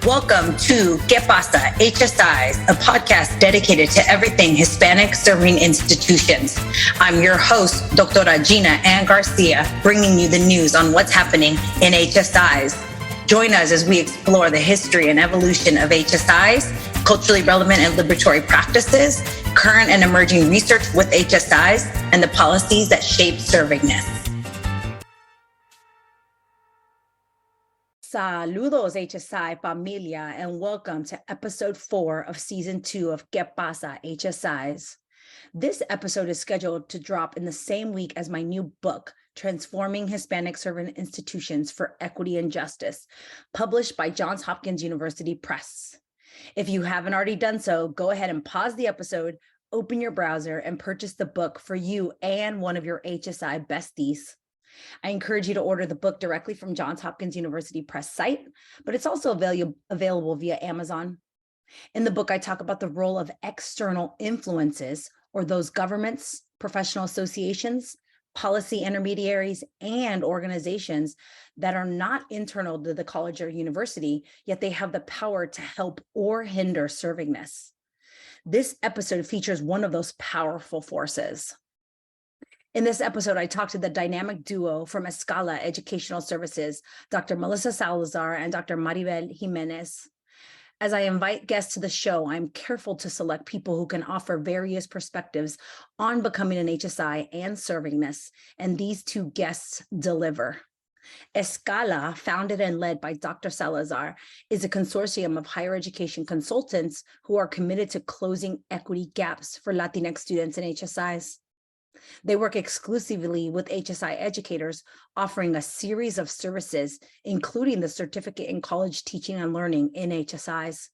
Welcome to Pasa, HSIs, a podcast dedicated to everything Hispanic serving institutions. I'm your host, Dr. Gina Ann Garcia, bringing you the news on what's happening in HSIs. Join us as we explore the history and evolution of HSIs, culturally relevant and liberatory practices, current and emerging research with HSIs, and the policies that shape servingness. Saludos, HSI familia, and welcome to episode 4 of season 2 of ¿Qué pasa, HSIs? This episode is scheduled to drop in the same week as my new book, Transforming Hispanic Serving Institutions for Equity and Justice, published by Johns Hopkins University Press. If you haven't already done so, go ahead and pause the episode, open your browser, and purchase the book for you and one of your HSI besties. I encourage you to order the book directly from Johns Hopkins University Press site, but it's also available via Amazon. In the book, I talk about the role of external influences, or those governments, professional associations, policy intermediaries, and organizations that are not internal to the college or university, yet they have the power to help or hinder servingness. This episode features one of those powerful forces. In this episode, I talked to the dynamic duo from ESCALA Educational Services, Dr. Melissa Salazar and Dr. Maribel Jiménez. As I invite guests to the show, I'm careful to select people who can offer various perspectives on becoming an HSI and servingness, and these two guests deliver. ESCALA, founded and led by Dr. Salazar, is a consortium of higher education consultants who are committed to closing equity gaps for Latinx students in HSIs. They work exclusively with HSI educators, offering a series of services, including the Certificate in College Teaching and Learning in HSIs.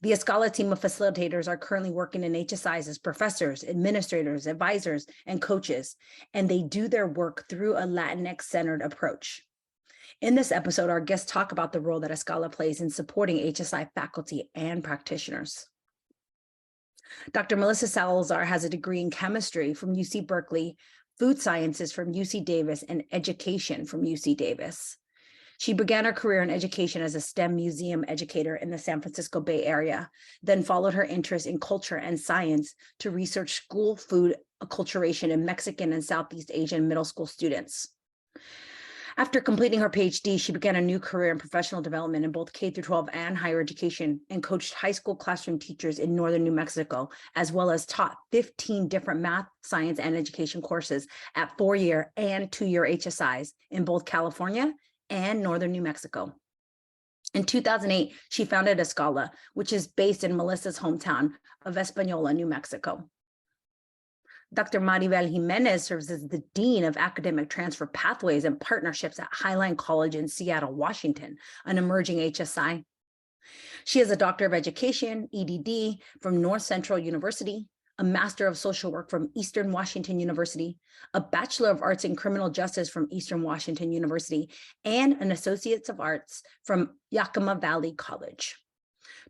The ESCALA team of facilitators are currently working in HSIs as professors, administrators, advisors, and coaches, and they do their work through a Latinx-centered approach. In this episode, our guests talk about the role that ESCALA plays in supporting HSI faculty and practitioners. Dr. Melissa Salazar has a degree in chemistry from UC Berkeley, food sciences from UC Davis, and education from UC Davis. She began her career in education as a STEM museum educator in the San Francisco Bay Area, then followed her interest in culture and science to research school food acculturation in Mexican and Southeast Asian middle school students. After completing her PhD, she began a new career in professional development in both K-12 and higher education, and coached high school classroom teachers in northern New Mexico, as well as taught 15 different math, science, and education courses at 4-year and 2-year HSIs in both California and northern New Mexico. In 2008, she founded ESCALA, which is based in Melissa's hometown of Española, New Mexico. Dr. Maribel Jiménez serves as the Dean of Academic Transfer Pathways and Partnerships at Highline College in Seattle, Washington, an emerging HSI. She is a Doctor of Education, EDD, from North Central University, a Master of Social Work from Eastern Washington University, a Bachelor of Arts in Criminal Justice from Eastern Washington University, and an Associate of Arts from Yakima Valley College.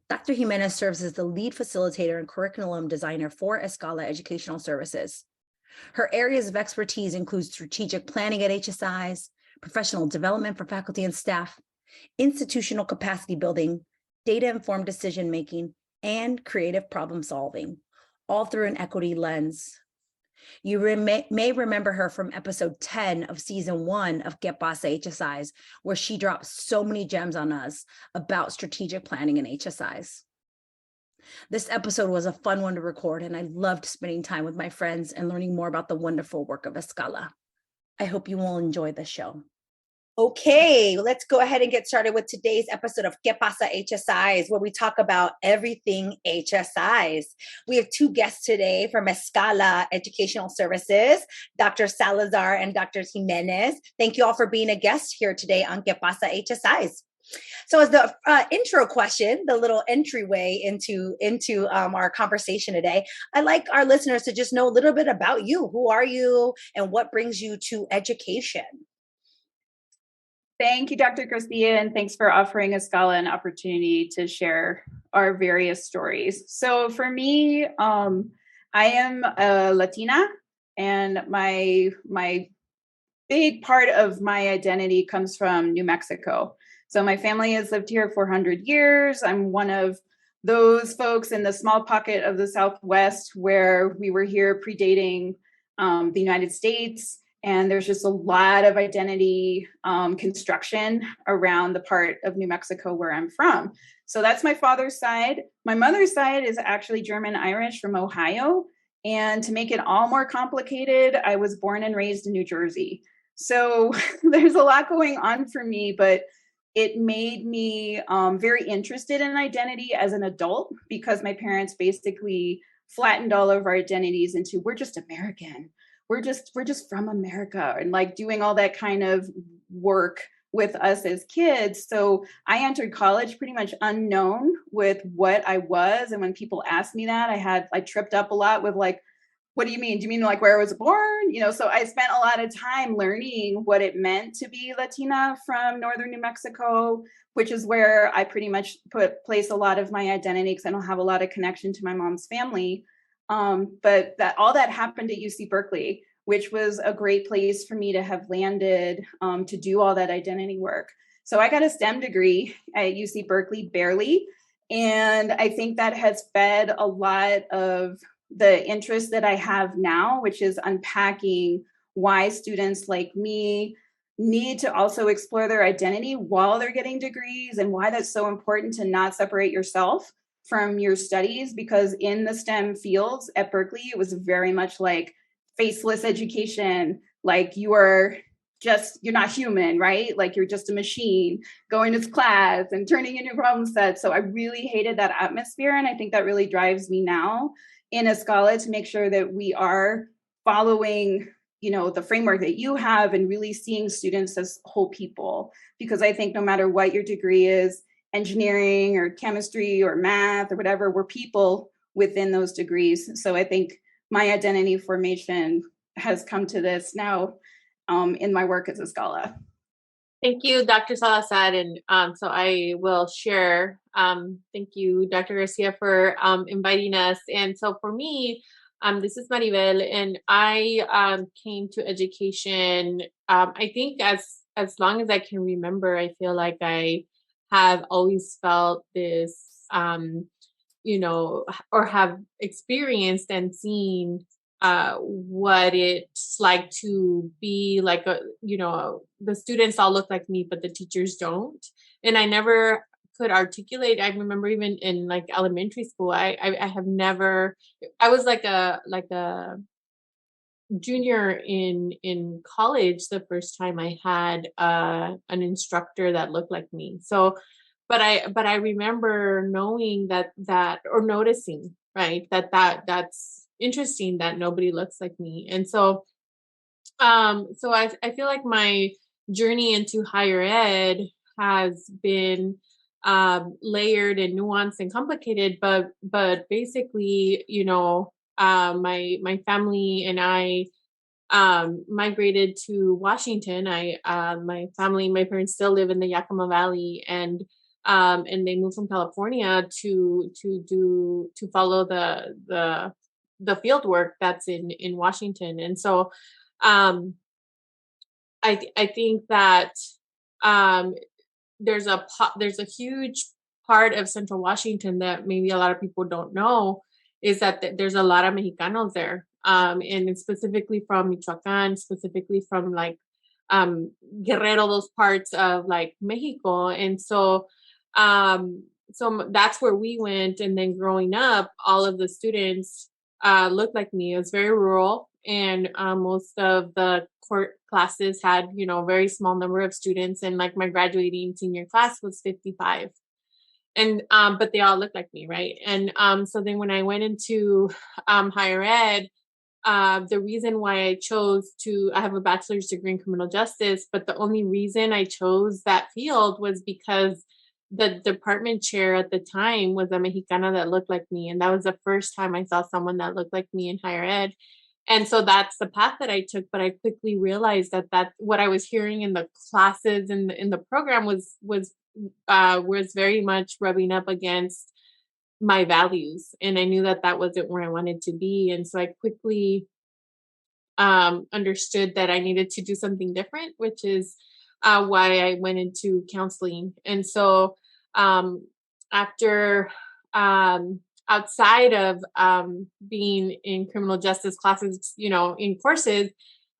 Dr. Jiménez serves as the lead facilitator and curriculum designer for ESCALA Educational Services. Her areas of expertise include strategic planning at HSIs, professional development for faculty and staff, institutional capacity building, data-informed decision-making, and creative problem-solving, all through an equity lens. You may remember her from episode 10 of season 1 of ¿Qué pasa, HSIs, where she dropped so many gems on us about strategic planning in HSIs. This episode was a fun one to record, and I loved spending time with my friends and learning more about the wonderful work of ESCALA. I hope you will enjoy the show. Okay, let's go ahead and get started with today's episode of ¿Qué pasa, HSIs, where we talk about everything HSIs. We have 2 guests today from ESCALA Educational Services, Dr. Salazar and Dr. Jiménez. Thank you all for being a guest here today on ¿Qué pasa, HSIs? So as the intro question, the little entryway into our conversation today, I'd like our listeners to just know a little bit about you. Who are you and what brings you to education? Thank you, Dr. Garcia, and thanks for offering ESCALA an opportunity to share our various stories. So for me, I am a Latina, and my big part of my identity comes from New Mexico. So my family has lived here for 100 years. I'm one of those folks in the small pocket of the Southwest where we were here predating the United States. And there's just a lot of identity construction around the part of New Mexico where I'm from. So that's my father's side. My mother's side is actually German-Irish from Ohio. And to make it all more complicated, I was born and raised in New Jersey. So there's a lot going on for me, but it made me very interested in identity as an adult because my parents basically flattened all of our identities into we're just American. We're just from America, and like doing all that kind of work with us as kids. So I entered college pretty much unknown with what I was. And when people asked me that, I tripped up a lot with like, what do you mean? Do you mean like where I was born? You know, so I spent a lot of time learning what it meant to be Latina from northern New Mexico, which is where I pretty much place a lot of my identity because I don't have a lot of connection to my mom's family. But all that happened at UC Berkeley, which was a great place for me to have landed to do all that identity work. So I got a STEM degree at UC Berkeley, barely. And I think that has fed a lot of the interest that I have now, which is unpacking why students like me need to also explore their identity while they're getting degrees and why that's so important to not separate yourself from your studies, because in the STEM fields at Berkeley, it was very much like faceless education, like you're not human, right? Like you're just a machine going to class and turning in your problem set. So I really hated that atmosphere. And I think that really drives me now in ESCALA to make sure that we are following, you know, the framework that you have and really seeing students as whole people. Because I think no matter what your degree is, engineering or chemistry or math or whatever, we're people within those degrees. So I think my identity formation has come to this now in my work as ESCALA. Thank you, Dr. Salazar. And so I will share. Thank you, Dr. Garcia, for inviting us. And so for me, this is Maribel, and I came to education, I think as long as I can remember. I feel like I have always felt this, you know, or have experienced and seen what it's like to be like the students all look like me, but the teachers don't. And I never could articulate. I remember even in like elementary school, I have never, I was like a junior in college the first time I had an instructor that looked like me. So but I remember knowing that or noticing, right, that's interesting that nobody looks like me. And so so I feel like my journey into higher ed has been layered and nuanced and complicated, but basically, you know, my family and I migrated to Washington. My parents still live in the Yakima Valley, and they moved from California to follow the field work that's in Washington. And so I think that there's a huge part of Central Washington that maybe a lot of people don't know is that there's a lot of Mexicanos there, and specifically from Michoacan, specifically from like Guerrero, those parts of like Mexico. And so that's where we went. And then growing up, all of the students looked like me. It was very rural, and most of the court classes had, you know, a very small number of students, and like my graduating senior class was 55. And but they all looked like me, right? And so then when I went into higher ed, the reason why I have a bachelor's degree in criminal justice, but the only reason I chose that field was because the department chair at the time was a Mexicana that looked like me. And that was the first time I saw someone that looked like me in higher ed. And so that's the path that I took. But I quickly realized that what I was hearing in the classes and in the program was very much rubbing up against my values. And I knew that wasn't where I wanted to be. And so I quickly understood that I needed to do something different, which is why I went into counseling. And so after outside of being in criminal justice classes, in courses,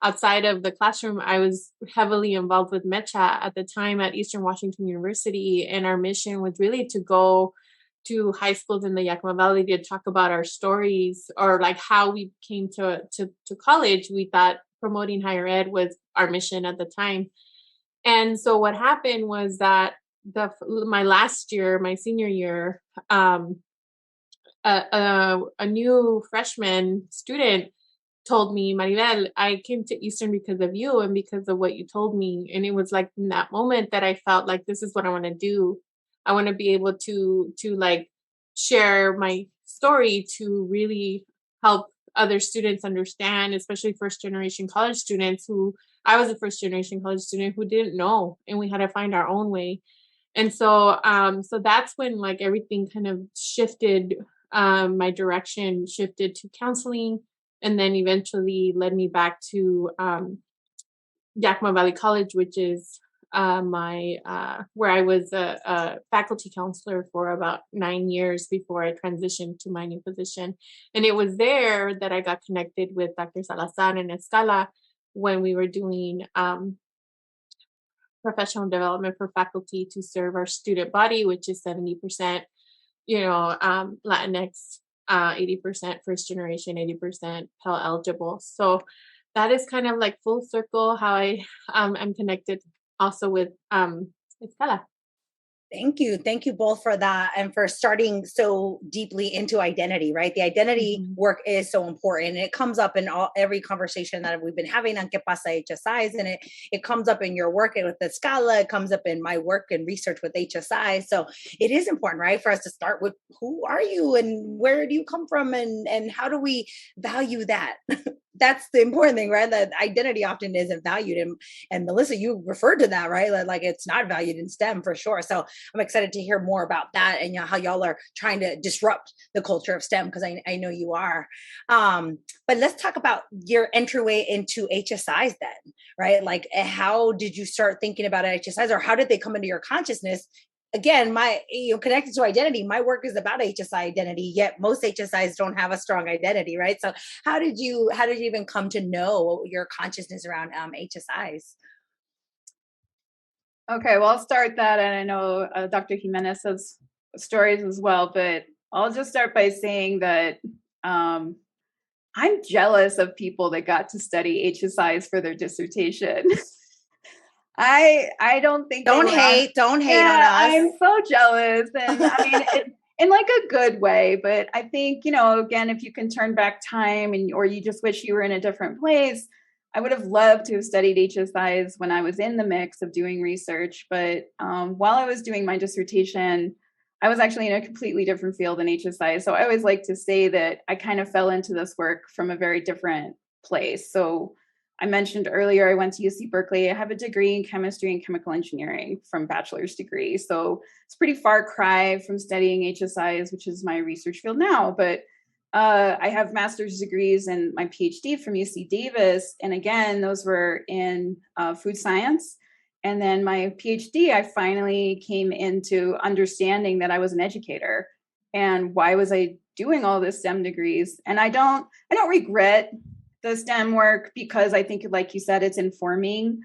outside of the classroom, I was heavily involved with MECHA at the time at Eastern Washington University. And our mission was really to go to high schools in the Yakima Valley to talk about our stories, or like how we came to college. We thought promoting higher ed was our mission at the time. And so what happened was that my last year, my senior year, a new freshman student told me, Maribel, I came to Eastern because of you and because of what you told me. And it was like in that moment that I felt like this is what I want to do. I want to be able to like share my story to really help other students understand, especially first generation college students who I was a first generation college student who didn't know, and we had to find our own way. And so so that's when like everything kind of shifted. My direction shifted to counseling, and then eventually led me back to Yakima Valley College, which is where I was a faculty counselor for about 9 years before I transitioned to my new position. And it was there that I got connected with Dr. Salazar and ESCALA when we were doing professional development for faculty to serve our student body, which is 70%, Latinx, 80% first generation, 80% Pell eligible. So that is kind of like full circle how I am connected also with ESCALA. Thank you. Thank you both for that and for starting so deeply into identity, right? The identity work is so important. And it comes up in every conversation that we've been having on Que Pasa HSIs, and it comes up in your work with the ESCALA, it comes up in my work and research with HSI. So it is important, right, for us to start with who are you and where do you come from and how do we value that? That's the important thing, right? That identity often isn't valued. And Melissa, you referred to that, right? Like it's not valued in STEM for sure. So I'm excited to hear more about that and how y'all are trying to disrupt the culture of STEM, because I know you are. But let's talk about your entryway into HSIs then, right? Like how did you start thinking about HSIs, or how did they come into your consciousness? Again, connected to identity, my work is about HSI identity, yet most HSIs don't have a strong identity, right? So how did you even come to know your consciousness around HSIs? Okay, well, I'll start that. And I know Dr. Jiménez has stories as well, but I'll just start by saying that I'm jealous of people that got to study HSIs for their dissertation. I don't think don't hate on us. I'm so jealous, and I mean it in like a good way. But I think again, if you can turn back time, or you just wish you were in a different place, I would have loved to have studied HSIs when I was in the mix of doing research. But while I was doing my dissertation, I was actually in a completely different field than HSIs. So I always like to say that I kind of fell into this work from a very different place. So I mentioned earlier, I went to UC Berkeley. I have a degree in chemistry and chemical engineering from bachelor's degree. So it's a pretty far cry from studying HSIs, which is my research field now. But I have master's degrees and my PhD from UC Davis. And again, those were in food science. And then my PhD, I finally came into understanding that I was an educator. And why was I doing all this STEM degrees? And I don't regret the STEM work, because I think, like you said, it's informing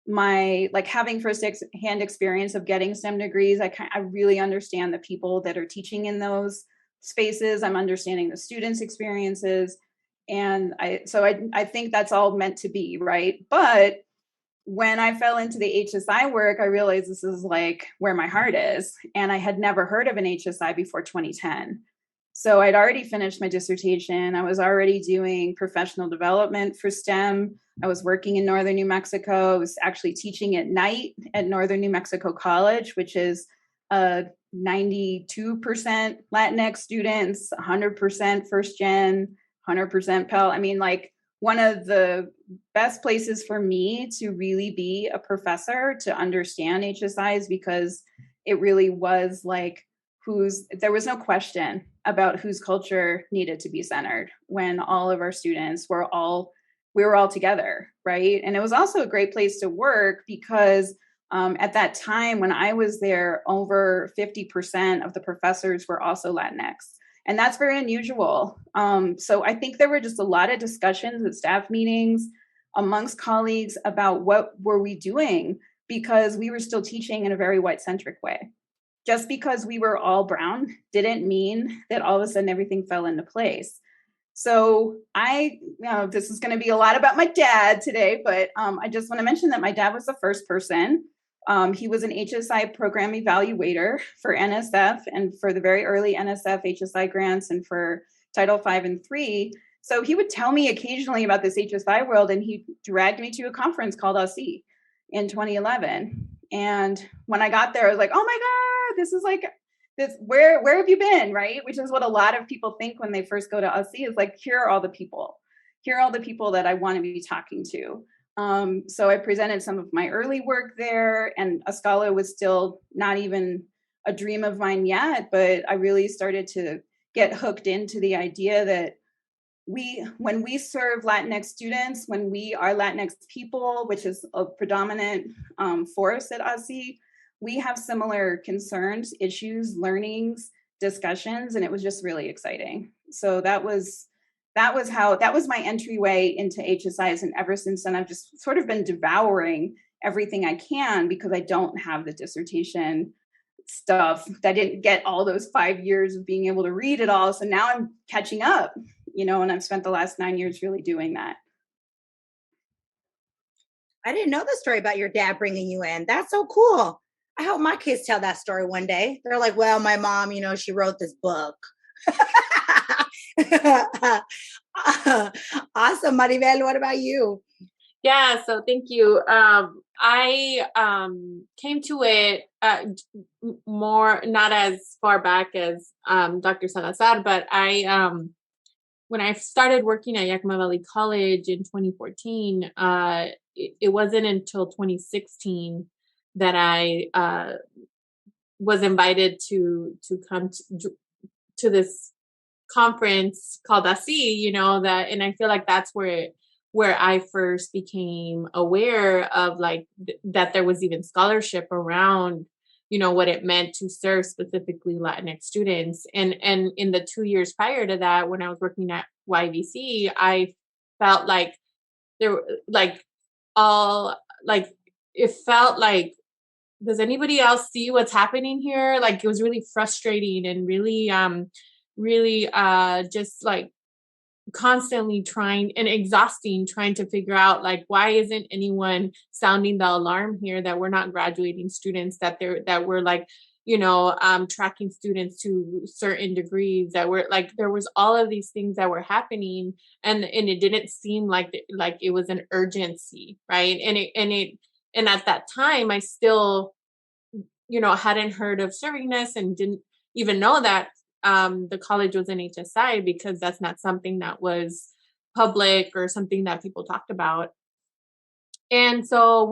my, like, having first-hand experience of getting STEM degrees. I really understand the people that are teaching in those spaces. I'm understanding the students' experiences. And I think that's all meant to be, right? But when I fell into the HSI work, I realized this is like where my heart is. And I had never heard of an HSI before 2010. So I'd already finished my dissertation. I was already doing professional development for STEM. I was working in Northern New Mexico. I was actually teaching at night at Northern New Mexico College, which is 92% Latinx students, 100% first gen, 100% Pell. I mean, like, one of the best places for me to really be a professor, to understand HSIs, because it really was like there was no question about whose culture needed to be centered when all of our students were we were all together, right? And it was also a great place to work because at that time when I was there, over 50% of the professors were also Latinx. And that's very unusual. So I think there were just a lot of discussions at staff meetings amongst colleagues about what were we doing, because we were still teaching in a very white-centric way. Just because we were all brown didn't mean that all of a sudden everything fell into place. So this is going to be a lot about my dad today, but I just want to mention that my dad was the first person. He was an HSI program evaluator for NSF and for the very early NSF HSI grants and for Title V and III. So he would tell me occasionally about this HSI world, and he dragged me to a conference called HSI in 2011. And when I got there, I was like, oh my God, this is like, this, where have you been, right? Which is what a lot of people think when they first go to HSI, is like, here are all the people. Here are all the people that I want to be talking to. So I presented some of my early work there, and ESCALA was still not even a dream of mine yet, but I really started to get hooked into the idea that when we serve Latinx students, when we are Latinx people, which is a predominant force at HSI, we have similar concerns, issues, learnings, discussions, and it was just really exciting. So that was my entryway into HSIs, and ever since then I've just sort of been devouring everything I can because I don't have the dissertation stuff. I didn't get all those 5 years of being able to read it all. So now I'm catching up, and I've spent the last 9 years really doing that. I didn't know the story about your dad bringing you in. That's so cool. I hope my kids tell that story one day. They're like, well, my mom, she wrote this book. Awesome. Maribel, what about you? Yeah, so thank you. I came to it more, not as far back as Dr. Salazar, but when I started working at Yakima Valley College in 2014, it wasn't until 2016 that I was invited to come to this conference called HSI, and I feel like that's where I first became aware of that there was even scholarship around, what it meant to serve specifically Latinx students. And in the 2 years prior to that, when I was working at YVC, I felt like it felt like, does anybody else see what's happening here? Like, it was really frustrating and really, just like constantly trying and exhausting, trying to figure out why isn't anyone sounding the alarm here that we're not graduating students, that we're tracking students to certain degrees, that we're there was all of these things that were happening, and it didn't seem like it was an urgency, right? And at that time I still hadn't heard of servingess and didn't even know that the college was an HSI, because that's not something that was public or something that people talked about. And so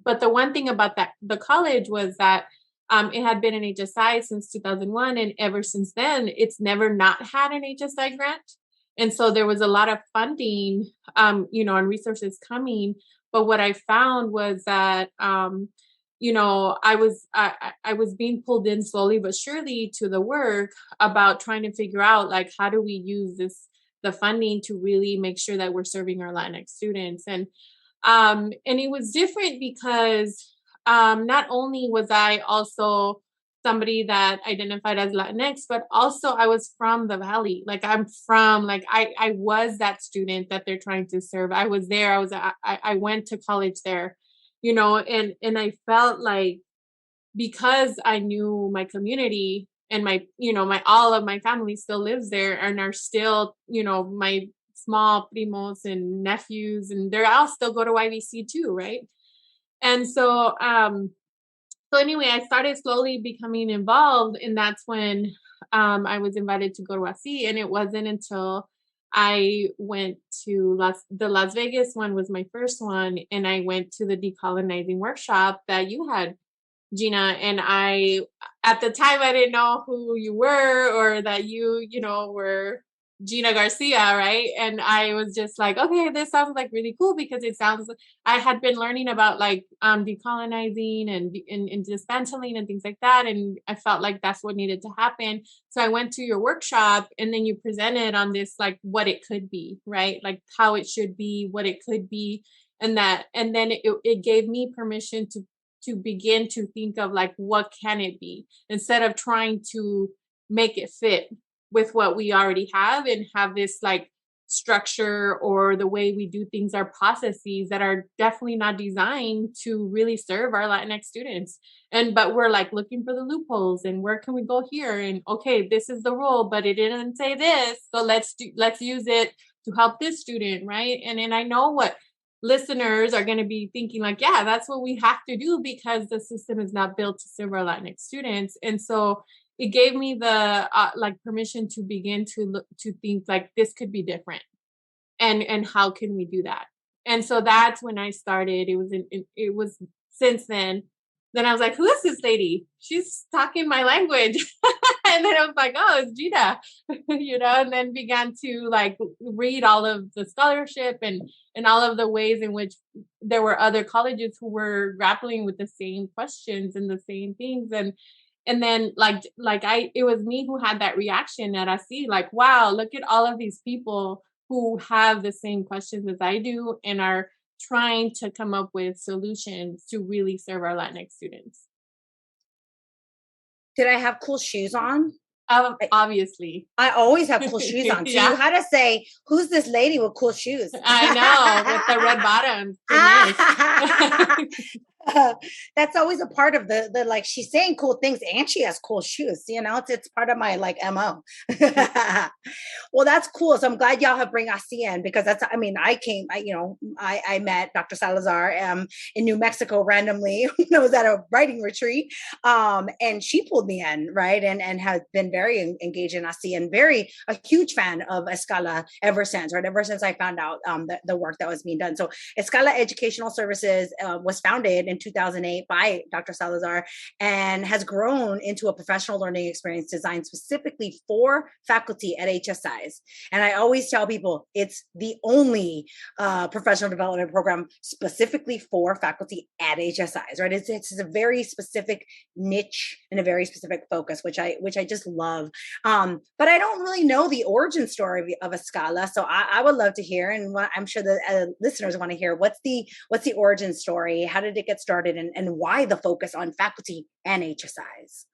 but the one thing about the college was that it had been an HSI since 2001. And ever since then, it's never not had an HSI grant. And so there was a lot of funding, and resources coming. But what I found was that, I was being pulled in slowly but surely to the work about trying to figure out how do we use the funding to really make sure that we're serving our Latinx students. And it was different because not only was I also somebody that identified as Latinx, but also I was from the Valley. I was that student that they're trying to serve. I was there. I went to college there. And I felt like, because I knew my community and all of my family still lives there and are still, my small primos and nephews, and they're all still go to YVC too, right? And so anyway, I started slowly becoming involved, and that's when I was invited to go to HSI, and it wasn't until I went to the Las Vegas one was my first one, and I went to the decolonizing workshop that you had, Gina. And at the time, I didn't know who you were, or that you were Gina Garcia, right? And I was just like, okay, this sounds like really cool because it sounds, I had been learning about like decolonizing and dismantling and things like that. And I felt like that's what needed to happen. So I went to your workshop and then you presented on this, like what it could be, right? Like how it should be, what it could be. And then it gave me permission to begin to think of like, what can it be instead of trying to make it fit with what we already have and have this like structure or the way we do things are processes that are definitely not designed to really serve our Latinx students. But we're like looking for the loopholes and where can we go here? And okay, this is the rule, but it didn't say this. So let's use it to help this student, right? And I know what listeners are going to be thinking like, yeah, that's what we have to do because the system is not built to serve our Latinx students. And so it gave me the like permission to begin to look, to think like this could be different and how can we do that? And so that's when I started. It was since then I was like, who is this lady? She's talking my language. And then I was like, oh, it's Gina, and then began to like read all of the scholarship and all of the ways in which there were other colleges who were grappling with the same questions and the same things. And then it was me who had that reaction that I see like, wow, look at all of these people who have the same questions as I do and are trying to come up with solutions to really serve our Latinx students. Did I have cool shoes on? Obviously. I always have cool shoes on. So Yeah. You had to say, who's this lady with cool shoes? I know, with the red bottoms. Nice. That's always a part of the like she's saying cool things and she has cool shoes, it's part of my like MO. Well, that's cool. So I'm glad y'all have bring ASEAN because I met Dr. Salazar in New Mexico randomly when I was at a writing retreat, and she pulled me in, right, and has been very engaged in ASEAN, a huge fan of ESCALA ever since I found out the work that was being done. So ESCALA Educational Services was founded in 2008 by Dr. Salazar and has grown into a professional learning experience designed specifically for faculty at HSIs. And I always tell people it's the only professional development program specifically for faculty at HSIs, right? It's a very specific niche and a very specific focus, which I just love. But I don't really know the origin story of ESCALA, so I would love to hear, and I'm sure the listeners want to hear what's the origin story, how did it get started, and why the focus on faculty and HSIs?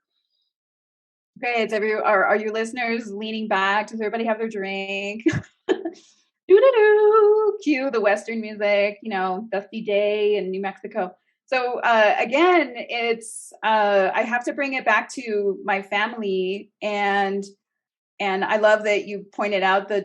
Okay, are you listeners leaning back? Does everybody have their drink? Do-do-do, cue the Western music, dusty day in New Mexico. So again, it's I have to bring it back to my family, and I love that you pointed out the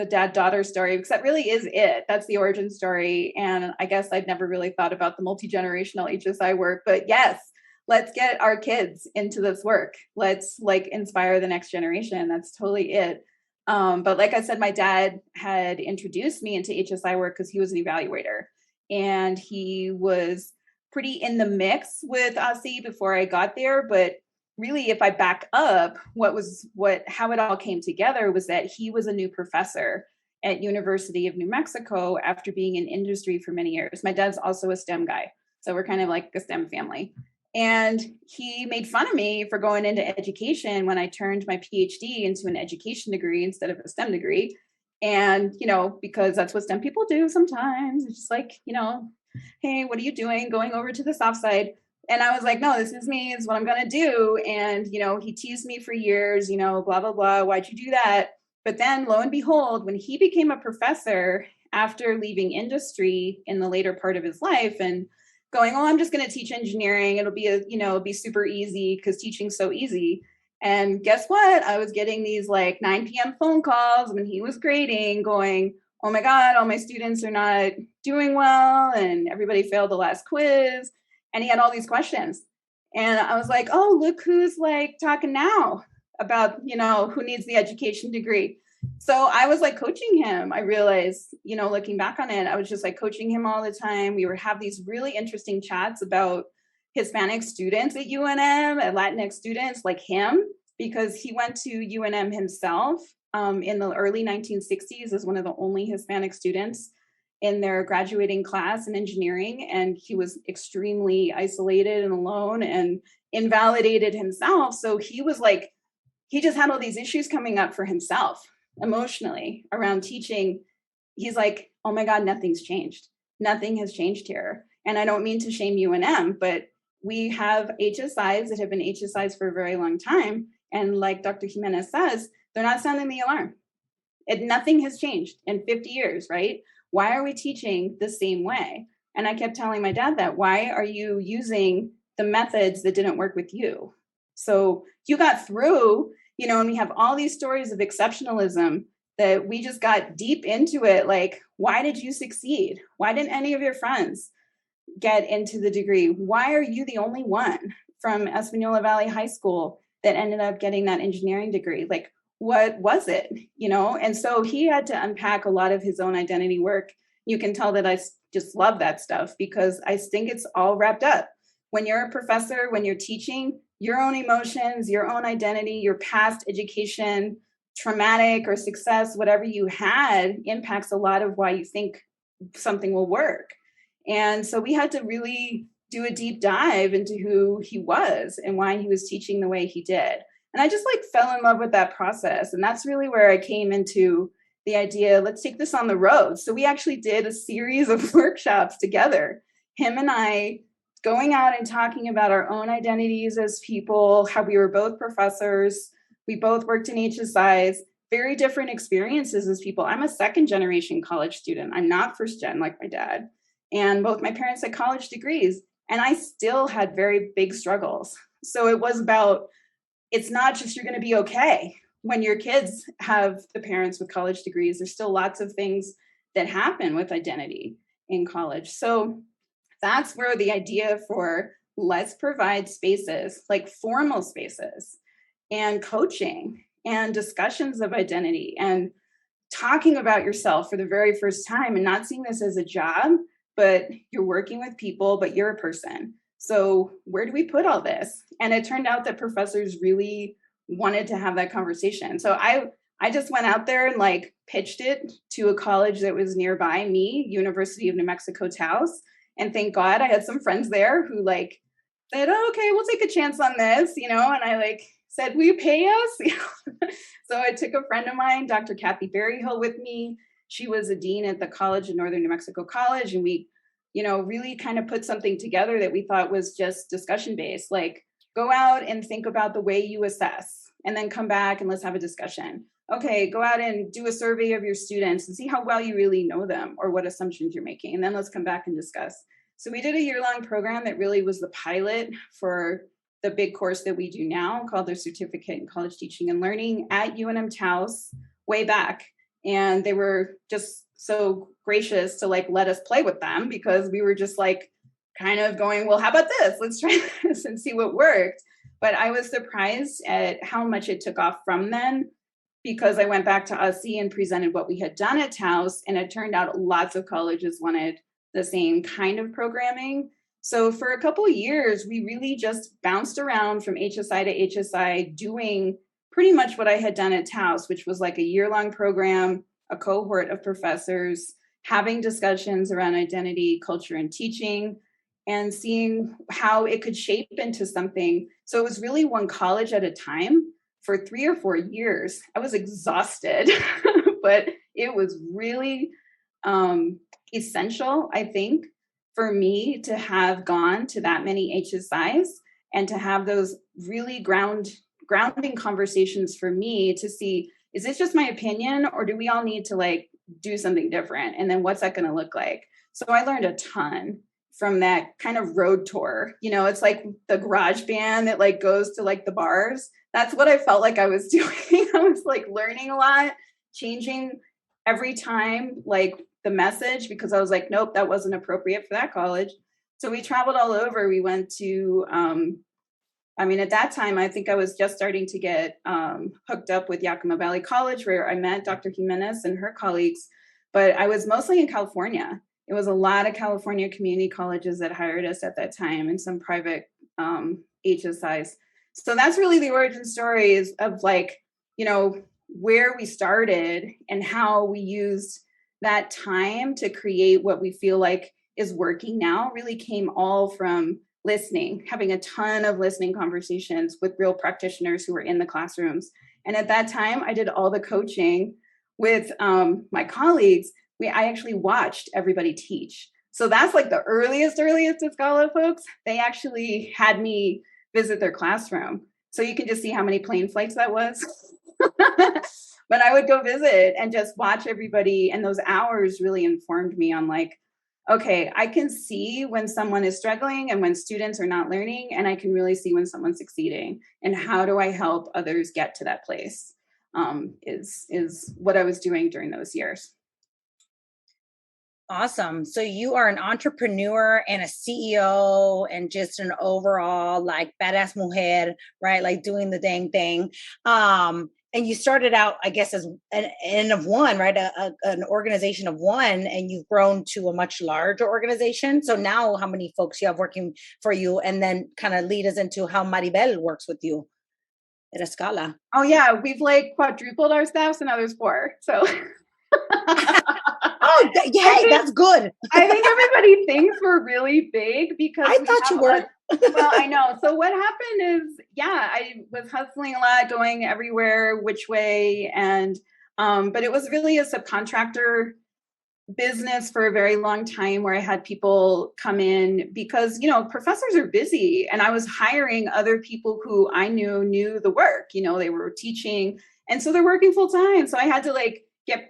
dad-daughter story, because that really is it. That's the origin story. And I guess I'd never really thought about the multi-generational HSI work, but yes, let's get our kids into this work. Let's inspire the next generation. That's totally it. But like I said, my dad had introduced me into HSI work because he was an evaluator, and he was pretty in the mix with ASI before I got there. But really, if I back up, how it all came together was that he was a new professor at University of New Mexico after being in industry for many years. My dad's also a STEM guy, so we're kind of like a STEM family. And he made fun of me for going into education when I turned my PhD into an education degree instead of a STEM degree. And, because that's what STEM people do sometimes. It's just like, hey, what are you doing? Going over to the soft side. And I was like, no, this is me. It's what I'm going to do. And, he teased me for years, blah, blah, blah. Why'd you do that? But then lo and behold, when he became a professor after leaving industry in the later part of his life and going, oh, I'm just going to teach engineering. It'll be it'll be super easy because teaching's so easy. And guess what? I was getting these 9 p.m. phone calls when he was grading going, oh my God, all my students are not doing well. And everybody failed the last quiz. And he had all these questions. And I was like, oh, look who's talking now about, who needs the education degree. So I was coaching him. I realized, looking back on it, I was just coaching him all the time. We would have these really interesting chats about Hispanic students at UNM and Latinx students like him, because he went to UNM himself in the early 1960s as one of the only Hispanic students in their graduating class in engineering. And he was extremely isolated and alone and invalidated himself. So he was like, he just had all these issues coming up for himself emotionally around teaching. He's like, oh my God, nothing's changed. Nothing has changed here. And I don't mean to shame UNM, but we have HSIs that have been HSIs for a very long time. And like Dr. Jiménez says, they're not sounding the alarm. Nothing has changed in 50 years, right? Why are we teaching the same way? And I kept telling my dad that, why are you using the methods that didn't work with you? So you got through, and we have all these stories of exceptionalism that we just got deep into it. Like, why did you succeed? Why didn't any of your friends get into the degree? Why are you the only one from Espanola Valley High School that ended up getting that engineering degree? Like, what was it? And so he had to unpack a lot of his own identity work. You can tell that I just love that stuff because I think it's all wrapped up. When you're a professor, when you're teaching, your own emotions, your own identity, your past education, traumatic or success, whatever you had impacts a lot of why you think something will work. And so we had to really do a deep dive into who he was and why he was teaching the way he did. And I just fell in love with that process. And that's really where I came into the idea, let's take this on the road. So we actually did a series of workshops together, him and I, going out and talking about our own identities as people, how we were both professors. We both worked in HSIs, very different experiences as people. I'm a second generation college student. I'm not first gen like my dad. And both my parents had college degrees, and I still had very big struggles. So it was about, it's not just you're going to be okay when your kids have the parents with college degrees. There's still lots of things that happen with identity in college. So that's where the idea for let's provide spaces, like formal spaces and coaching and discussions of identity and talking about yourself for the very first time and not seeing this as a job, but you're working with people, but you're a person. So where do we put all this? And it turned out that professors really wanted to have that conversation. So I just went out there and pitched it to a college that was nearby me, University of New Mexico Taos. And thank God I had some friends there who said, oh, okay, we'll take a chance on this, and I said, will you pay us? So I took a friend of mine, Dr. Kathy Berryhill, with me. She was a dean at the college in Northern New Mexico College. And we, really kind of put something together that we thought was just discussion based, go out and think about the way you assess and then come back and let's have a discussion. Okay, go out and do a survey of your students and see how well you really know them or what assumptions you're making. And then let's come back and discuss. So we did a year-long program that really was the pilot for the big course that we do now called the Certificate in College Teaching and Learning at UNM Taos way back. And they were just so gracious to let us play with them because we were just kind of going, well, how about this? Let's try this and see what worked. But I was surprised at how much it took off from then, because I went back to USC and presented what we had done at Taos, and it turned out lots of colleges wanted the same kind of programming. So for a couple of years, we really just bounced around from HSI to HSI doing pretty much what I had done at Taos, which was a year-long program, a cohort of professors, having discussions around identity, culture, and teaching, and seeing how it could shape into something. So it was really one college at a time. For 3 or 4 years, I was exhausted, but it was really essential, I think, for me to have gone to that many HSIs and to have those really grounding conversations for me to see, is this just my opinion or do we all need to do something different? And then what's that going to look like? So I learned a ton from that kind of road tour. It's like the garage band that goes to the bars. That's what I felt like I was doing. I was learning a lot, changing every time the message, because I was nope, that wasn't appropriate for that college. So we traveled all over. We went to, at that time, I think I was just starting to get hooked up with Yakima Valley College, where I met Dr. Jiménez and her colleagues, but I was mostly in California. It was a lot of California community colleges that hired us at that time and some private HSIs. So that's really the origin story of where we started and how we used that time to create what we feel like is working now really came all from listening, having a ton of listening conversations with real practitioners who were in the classrooms. And at that time, I did all the coaching with my colleagues. I actually watched everybody teach. So that's like the earliest ESCALA folks. They actually had me visit their classroom. So you can just see how many plane flights that was. But I would go visit and just watch everybody. And those hours really informed me on like, okay, I can see when someone is struggling and when students are not learning, and I can really see when someone's succeeding. And how do I help others get to that place? Is what I was doing during those years. Awesome. So you are an entrepreneur and a CEO and just an overall like badass mujer, right? Like doing the dang thing. And you started out, I guess, as an N of one, right? An organization of one, and you've grown to a much larger organization. So now how many folks you have working for you? And then kind of lead us into how Maribel works with you at ESCALA. Oh yeah, we've like quadrupled our staffs and others 4. So oh, yay, that's good. I think everybody thinks we're really big because I thought you were. Well, I know. So what happened is, yeah, I was hustling a lot, going everywhere, which way, and but it was really a subcontractor business for a very long time where I had people come in because, you know, professors are busy, and I was hiring other people who I knew the work. You know, they were teaching, and so they're working full time. So I had to like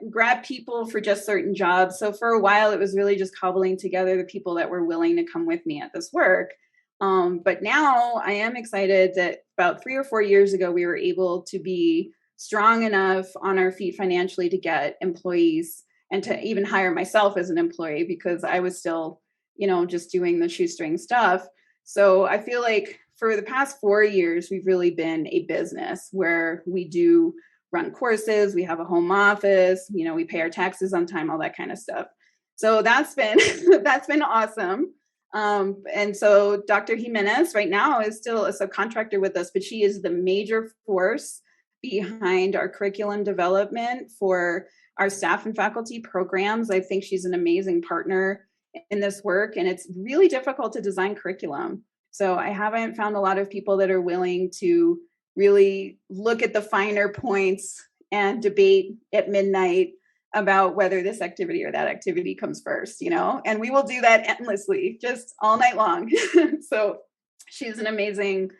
grab people for just certain jobs. So for a while, it was really just cobbling together the people that were willing to come with me at this work. But now I am excited that about 3 or 4 years ago, we were able to be strong enough on our feet financially to get employees and to even hire myself as an employee because I was still, you know, just doing the shoestring stuff. So I feel like for the past 4 years, we've really been a business where we do run courses, we have a home office, you know, we pay our taxes on time, all that kind of stuff. So that's been that's been awesome. And so Dr. Jiménez right now is still a subcontractor with us, but she is the major force behind our curriculum development for our staff and faculty programs. I think she's an amazing partner in this work, and it's really difficult to design curriculum. So I haven't found a lot of people that are willing to really look at the finer points and debate at midnight about whether this activity or that activity comes first, you know, and we will do that endlessly, just all night long. So she's an amazing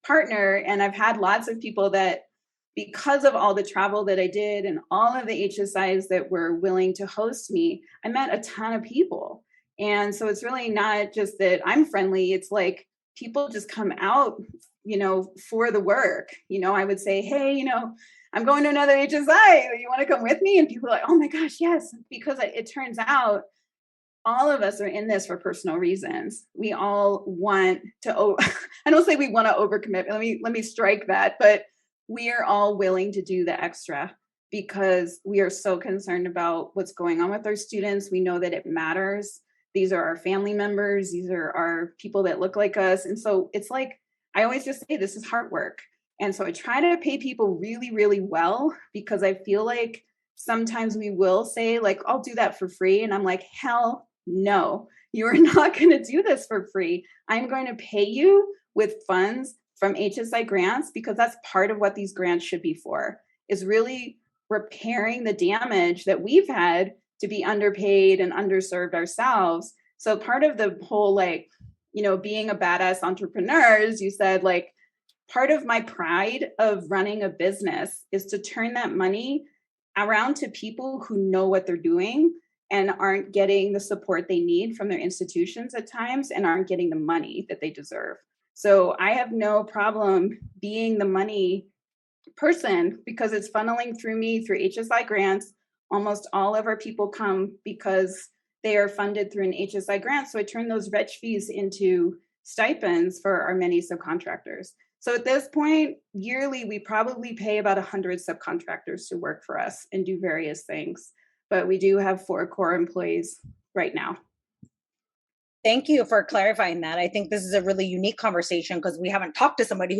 partner. And I've had lots of people that, because of all the travel that I did and all of the HSIs that were willing to host me, I met a ton of people. And so it's really not just that I'm friendly, it's like people just come out, you know, for the work. You know, I would say, hey, you know, I'm going to another HSI. You want to come with me? And people are like, oh my gosh, yes. Because it turns out all of us are in this for personal reasons. We all want to, I don't say we want to overcommit. Let me strike that. But we are all willing to do the extra because we are so concerned about what's going on with our students. We know that it matters. These are our family members. These are our people that look like us. And so it's like, I always just say this is hard work. And so I try to pay people really, really well because I feel like sometimes we will say like, I'll do that for free. And I'm like, hell no, you are not going to do this for free. I'm going to pay you with funds from HSI grants because that's part of what these grants should be for, is really repairing the damage that we've had to be underpaid and underserved ourselves. So part of the whole, like, you know, being a badass entrepreneur, as you said, like, part of my pride of running a business is to turn that money around to people who know what they're doing and aren't getting the support they need from their institutions at times and aren't getting the money that they deserve. So I have no problem being the money person because it's funneling through me through HSI grants. Almost all of our people come because they are funded through an HSI grant. So I turn those reg fees into stipends for our many subcontractors. So at this point, yearly, we probably pay about 100 subcontractors to work for us and do various things. But we do have 4 core employees right now. Thank you for clarifying that. I think this is a really unique conversation because we haven't talked to somebody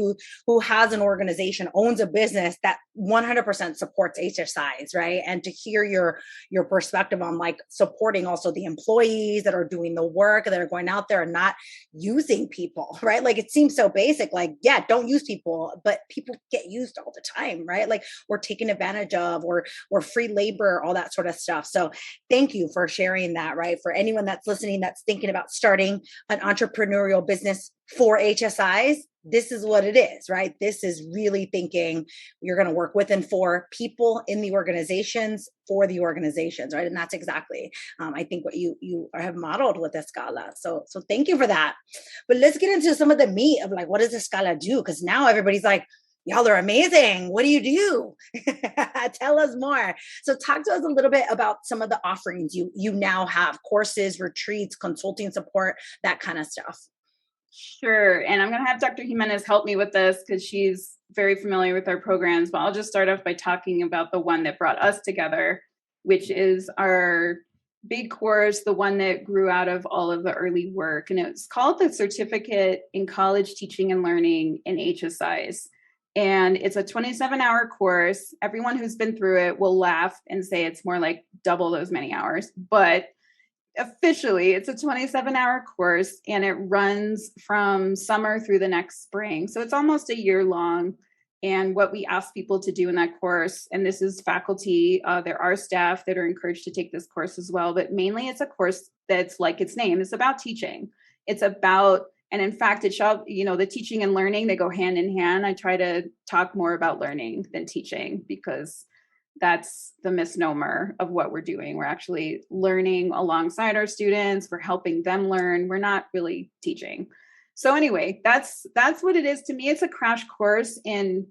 who has an organization, owns a business that 100% supports HSIs, right? And to hear your perspective on like supporting also the employees that are doing the work, that are going out there and not using people, right? Like it seems so basic, like, yeah, don't use people, but people get used all the time, right? Like we're taken advantage of, or free labor, all that sort of stuff. So thank you for sharing that, right? For anyone that's listening, that's thinking about starting an entrepreneurial business for HSIs, this is what it is, right? This is really thinking you're going to work with and for people in the organizations, for the organizations, right? And that's exactly, I think, what you have modeled with ESCALA. So thank you for that. But let's get into some of the meat of like, what does ESCALA do? Because now everybody's like, y'all are amazing. What do you do? Tell us more. So talk to us a little bit about some of the offerings you now have: courses, retreats, consulting support, that kind of stuff. Sure. And I'm going to have Dr. Jimenez help me with this because she's very familiar with our programs. But I'll just start off by talking about the one that brought us together, which is our big course, the one that grew out of all of the early work. And it's called the Certificate in College Teaching and Learning in HSIs. And it's a 27-hour course. Everyone who's been through it will laugh and say it's more like double those many hours. But officially, it's a 27-hour course, and it runs from summer through the next spring. So it's almost a year long. And what we ask people to do in that course, and this is faculty, there are staff that are encouraged to take this course as well, but mainly it's a course that's like its name. It's about teaching. It's about, and in fact, it shall, the teaching and learning, they go hand in hand. I try to talk more about learning than teaching because that's the misnomer of what we're doing. We're actually learning alongside our students. We're helping them learn. We're not really teaching. So anyway, that's what it is to me. It's a crash course in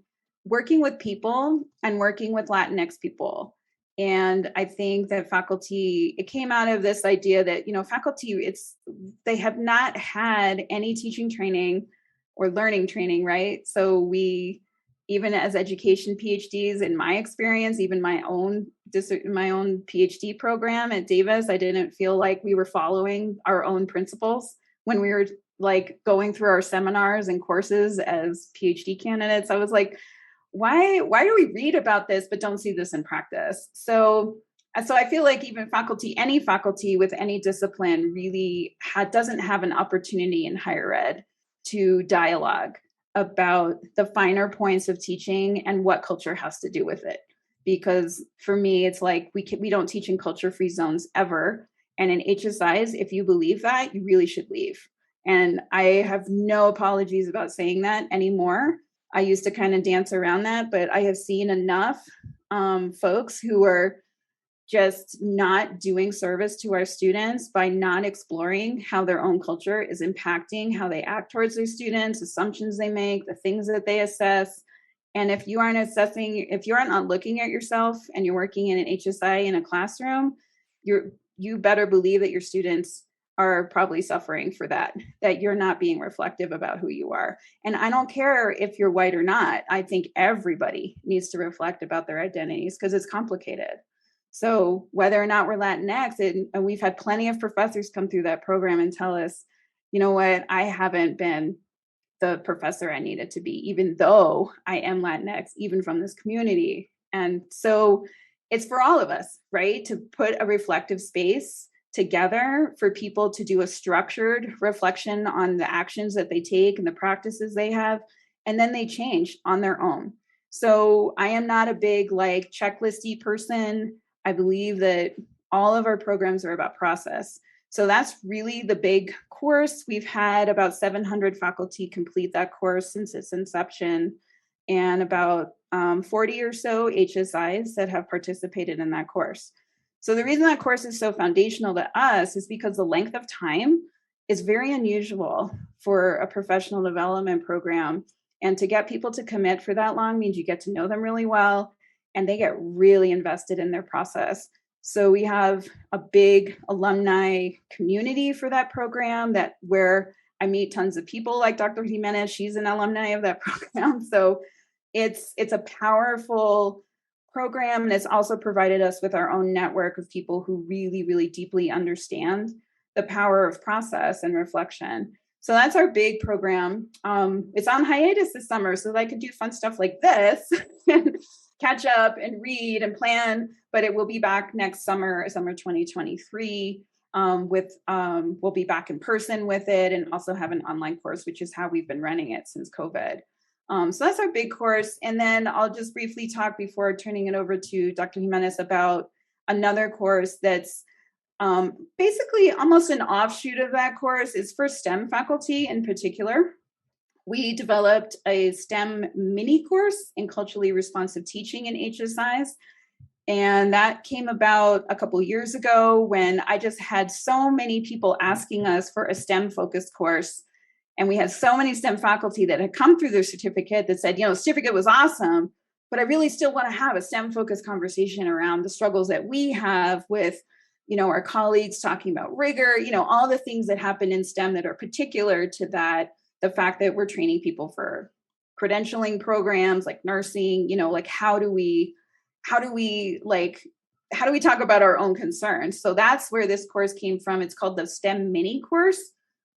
working with people and working with Latinx people. And I think that faculty, it came out of this idea that, faculty, they have not had any teaching training or learning training, right? So we, even as education PhDs, in my experience, even my own PhD program at Davis, I didn't feel like we were following our own principles when we were like going through our seminars and courses as PhD candidates. I was like, why do we read about this but don't see this in practice? So I feel like even faculty, any faculty with any discipline really doesn't have an opportunity in higher ed to dialogue about the finer points of teaching and what culture has to do with it. Because for me, it's like we don't teach in culture-free zones ever. And in HSIs, if you believe that, you really should leave. And I have no apologies about saying that anymore. I used to kind of dance around that, but I have seen enough folks who are just not doing service to our students by not exploring how their own culture is impacting how they act towards their students, assumptions they make, the things that they assess. And if you aren't looking at yourself and you're working in an HSI in a classroom, you better believe that your students are probably suffering for that you're not being reflective about who you are. And I don't care if you're white or not. I think everybody needs to reflect about their identities because it's complicated. So whether or not we're Latinx, and we've had plenty of professors come through that program and tell us, you know what, I haven't been the professor I needed to be, even though I am Latinx, even from this community. And so it's for all of us, right, to put a reflective space together for people to do a structured reflection on the actions that they take and the practices they have, and then they change on their own. So I am not a big like checklisty person. I believe that all of our programs are about process. So that's really the big course. We've had about 700 faculty complete that course since its inception, and about 40 or so HSIs that have participated in that course. So the reason that course is so foundational to us is because the length of time is very unusual for a professional development program. And to get people to commit for that long means you get to know them really well, and they get really invested in their process. So we have a big alumni community for that program where I meet tons of people like Dr. Jimenez. She's an alumni of that program. So it's a powerful program, and it's also provided us with our own network of people who really, really deeply understand the power of process and reflection. So that's our big program. It's on hiatus this summer so that I could do fun stuff like this and catch up and read and plan, but it will be back next summer 2023. We'll be back in person with it and also have an online course, which is how we've been running it since COVID. So that's our big course. And then I'll just briefly talk before turning it over to Dr. Jiménez about another course that's basically almost an offshoot of that course. Is for STEM faculty in particular. We developed a STEM mini course in culturally responsive teaching in HSIs. And that came about a couple years ago when I just had so many people asking us for a STEM focused course. And we had so many STEM faculty that had come through their certificate that said, certificate was awesome, but I really still want to have a STEM focused conversation around the struggles that we have with our colleagues talking about rigor, all the things that happen in STEM that are particular to that, the fact that we're training people for credentialing programs like nursing, like how do we talk about our own concerns? So that's where this course came from. It's called the STEM mini course.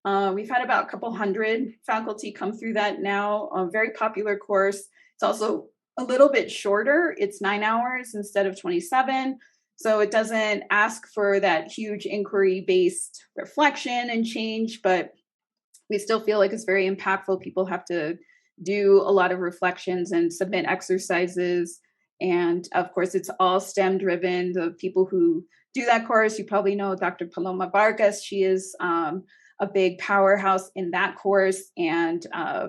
We've had about a couple hundred faculty come through that now, a very popular course. It's also a little bit shorter. It's 9 hours instead of 27. So it doesn't ask for that huge inquiry-based reflection and change, but we still feel like it's very impactful. People have to do a lot of reflections and submit exercises. And of course, it's all STEM driven. The people who do that course, you probably know Dr. Paloma Vargas. She is a big powerhouse in that course and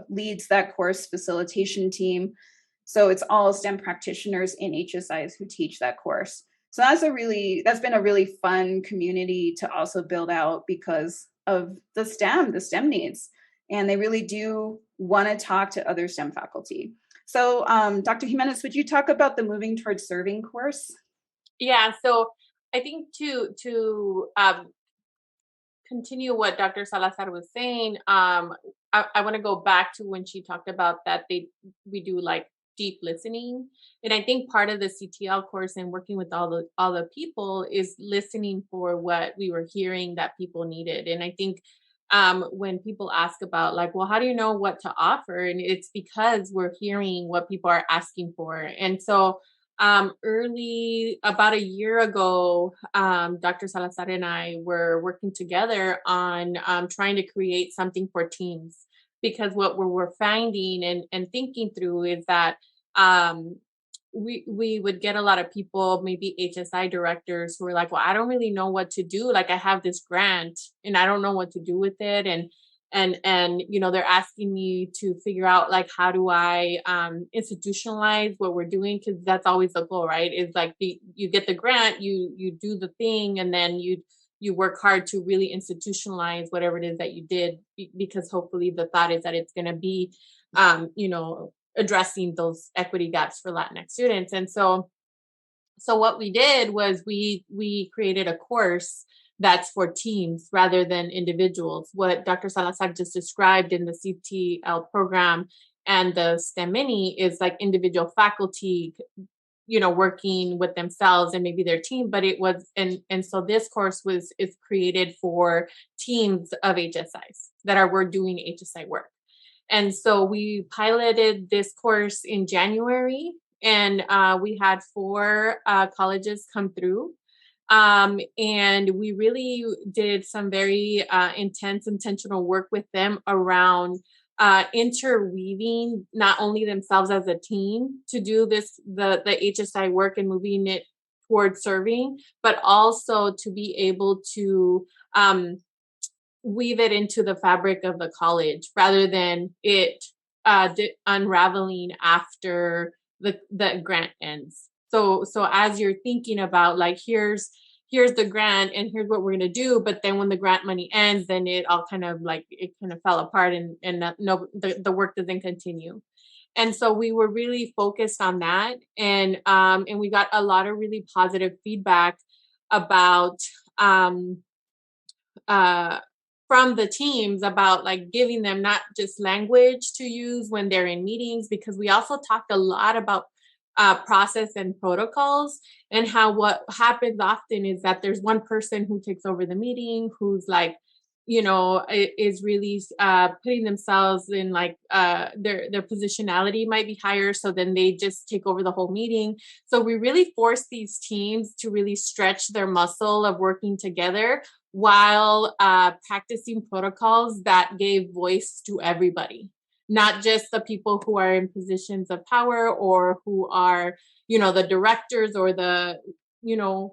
leads that course facilitation team. So it's all STEM practitioners in HSIs who teach that course. So that's been a really fun community to also build out because of the STEM needs. And they really do want to talk to other STEM faculty. So Dr. Jiménez, would you talk about the Moving Towards Serving course? Yeah, so I think to continue what Dr. Salazar was saying, I want to go back to when she talked about that we do like deep listening. And I think part of the CTL course and working with all the people is listening for what we were hearing that people needed. And I think when people ask about like, well, how do you know what to offer? And it's because we're hearing what people are asking for. And so early, about a year ago, Dr. Salazar and I were working together on trying to create something for teams. Because what we're finding and thinking through is that we would get a lot of people, maybe HSI directors, who are like, well, I don't really know what to do. Like I have this grant and I don't know what to do with it. And they're asking me to figure out like, how do I institutionalize what we're doing? Because that's always the goal, right? Is like you get the grant, you do the thing, and then you work hard to really institutionalize whatever it is that you did, because hopefully the thought is that it's going to be, addressing those equity gaps for Latinx students. And so what we did was we created a course that's for teams rather than individuals. What Dr. Salazar just described in the CTL program and the STEM Mini is like individual faculty, working with themselves and maybe their team, but it was, and so this course is created for teams of HSIs that we're doing HSI work. And so we piloted this course in January, and we had 4 colleges come through. And we really did some very intentional work with them around interweaving not only themselves as a team to do the HSI work and moving it towards serving, but also to be able to weave it into the fabric of the college rather than it unraveling after the grant ends. So as you're thinking about like, here's the grant and here's what we're going to do, but then when the grant money ends, then it all kind of fell apart and the work doesn't continue. And so we were really focused on that, and we got a lot of really positive feedback about from the teams about like giving them not just language to use when they're in meetings, because we also talked a lot about process and protocols, and how what happens often is that there's one person who takes over the meeting, who's like, is really putting themselves in like their positionality might be higher. So then they just take over the whole meeting. So we really force these teams to really stretch their muscle of working together while practicing protocols that gave voice to everybody, not just the people who are in positions of power or who are, the directors or the,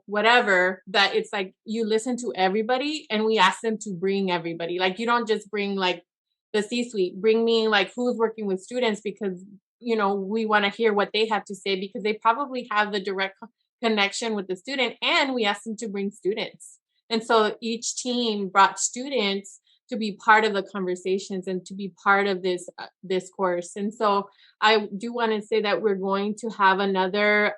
whatever, that it's like you listen to everybody and we ask them to bring everybody. Like you don't just bring like the C-suite, bring me like who's working with students because, we want to hear what they have to say because they probably have the direct connection with the student, and we ask them to bring students. And so each team brought students to be part of the conversations and to be part of this course. And so I do want to say that we're going to have another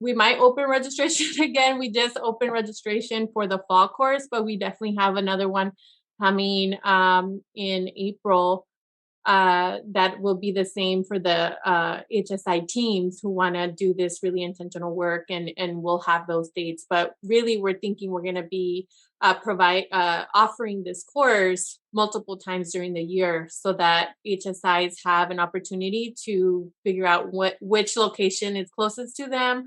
we might open registration again. We just opened registration for the fall course, but we definitely have another one coming in April that will be the same for the HSI teams who want to do this really intentional work, and we'll have those dates. But really, we're thinking we're going to be offering this course multiple times during the year so that HSIs have an opportunity to figure out which location is closest to them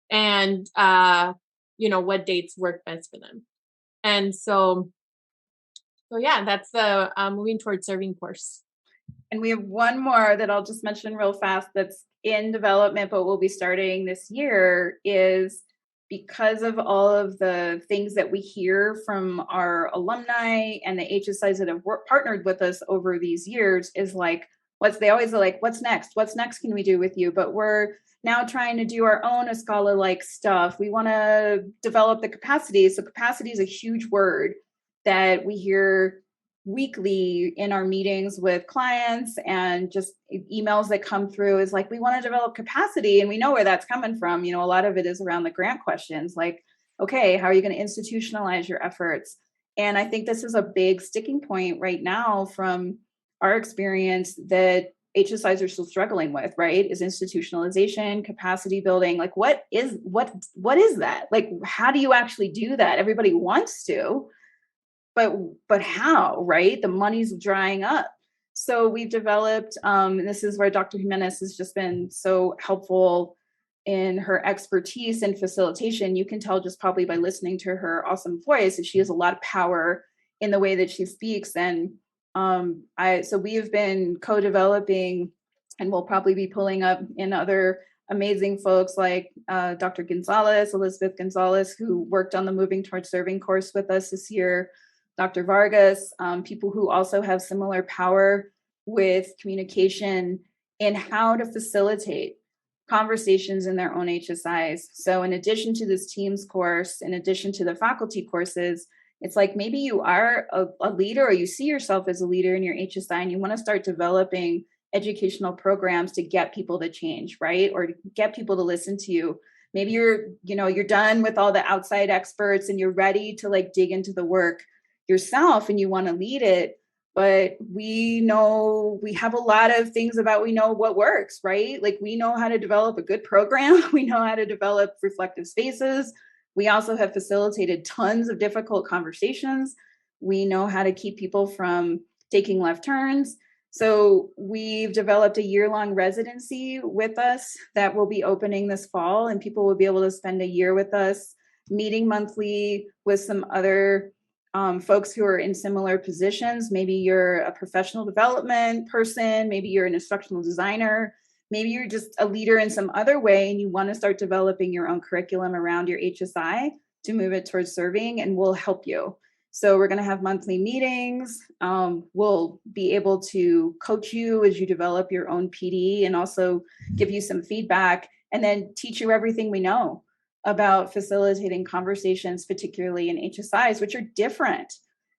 and what dates work best for them. And so yeah, that's the moving towards serving course. And we have one more that I'll just mention real fast that's in development, but will be starting this year, is because of all of the things that we hear from our alumni and the HSIs that have partnered with us over these years is like, they always are like, what's next? What's next can we do with you? But we're now trying to do our own ESCALA-like stuff. We want to develop the capacity. So capacity is a huge word that we hear weekly in our meetings with clients, and just emails that come through is like, we want to develop capacity, and we know where that's coming from. A lot of it is around the grant questions, like, okay, how are you going to institutionalize your efforts? And I think this is a big sticking point right now from our experience that HSIs are still struggling with, right? Is institutionalization, capacity building. Like, what is that? Like, how do you actually do that? Everybody wants to, but how, right? The money's drying up. So we've developed, and this is where Dr. Jiménez has just been so helpful in her expertise in facilitation. You can tell just probably by listening to her awesome voice that she has a lot of power in the way that she speaks. And so we have been co-developing, and we'll probably be pulling up in other amazing folks like Dr. Elizabeth Gonzalez, who worked on the Moving Towards Serving course with us this year, Dr. Vargas, people who also have similar power with communication in how to facilitate conversations in their own HSIs. So in addition to this Teams course, in addition to the faculty courses, it's like maybe you are a leader, or you see yourself as a leader in your HSI, and you want to start developing educational programs to get people to change, right? Or to get people to listen to you. Maybe you're done with all the outside experts and you're ready to like dig into the work yourself and you want to lead it. But we know we have a lot of things we know what works, right? Like we know how to develop a good program. We know how to develop reflective spaces. We also have facilitated tons of difficult conversations. We know how to keep people from taking left turns. So we've developed a year-long residency with us that will be opening this fall, and people will be able to spend a year with us, meeting monthly with some other folks who are in similar positions. Maybe you're a professional development person, maybe you're an instructional designer, maybe you're just a leader in some other way and you want to start developing your own curriculum around your HSI to move it towards serving, and we'll help you. So we're going to have monthly meetings. We'll be able to coach you as you develop your own PD and also give you some feedback, and then teach you everything we know about facilitating conversations, particularly in HSIs, which are different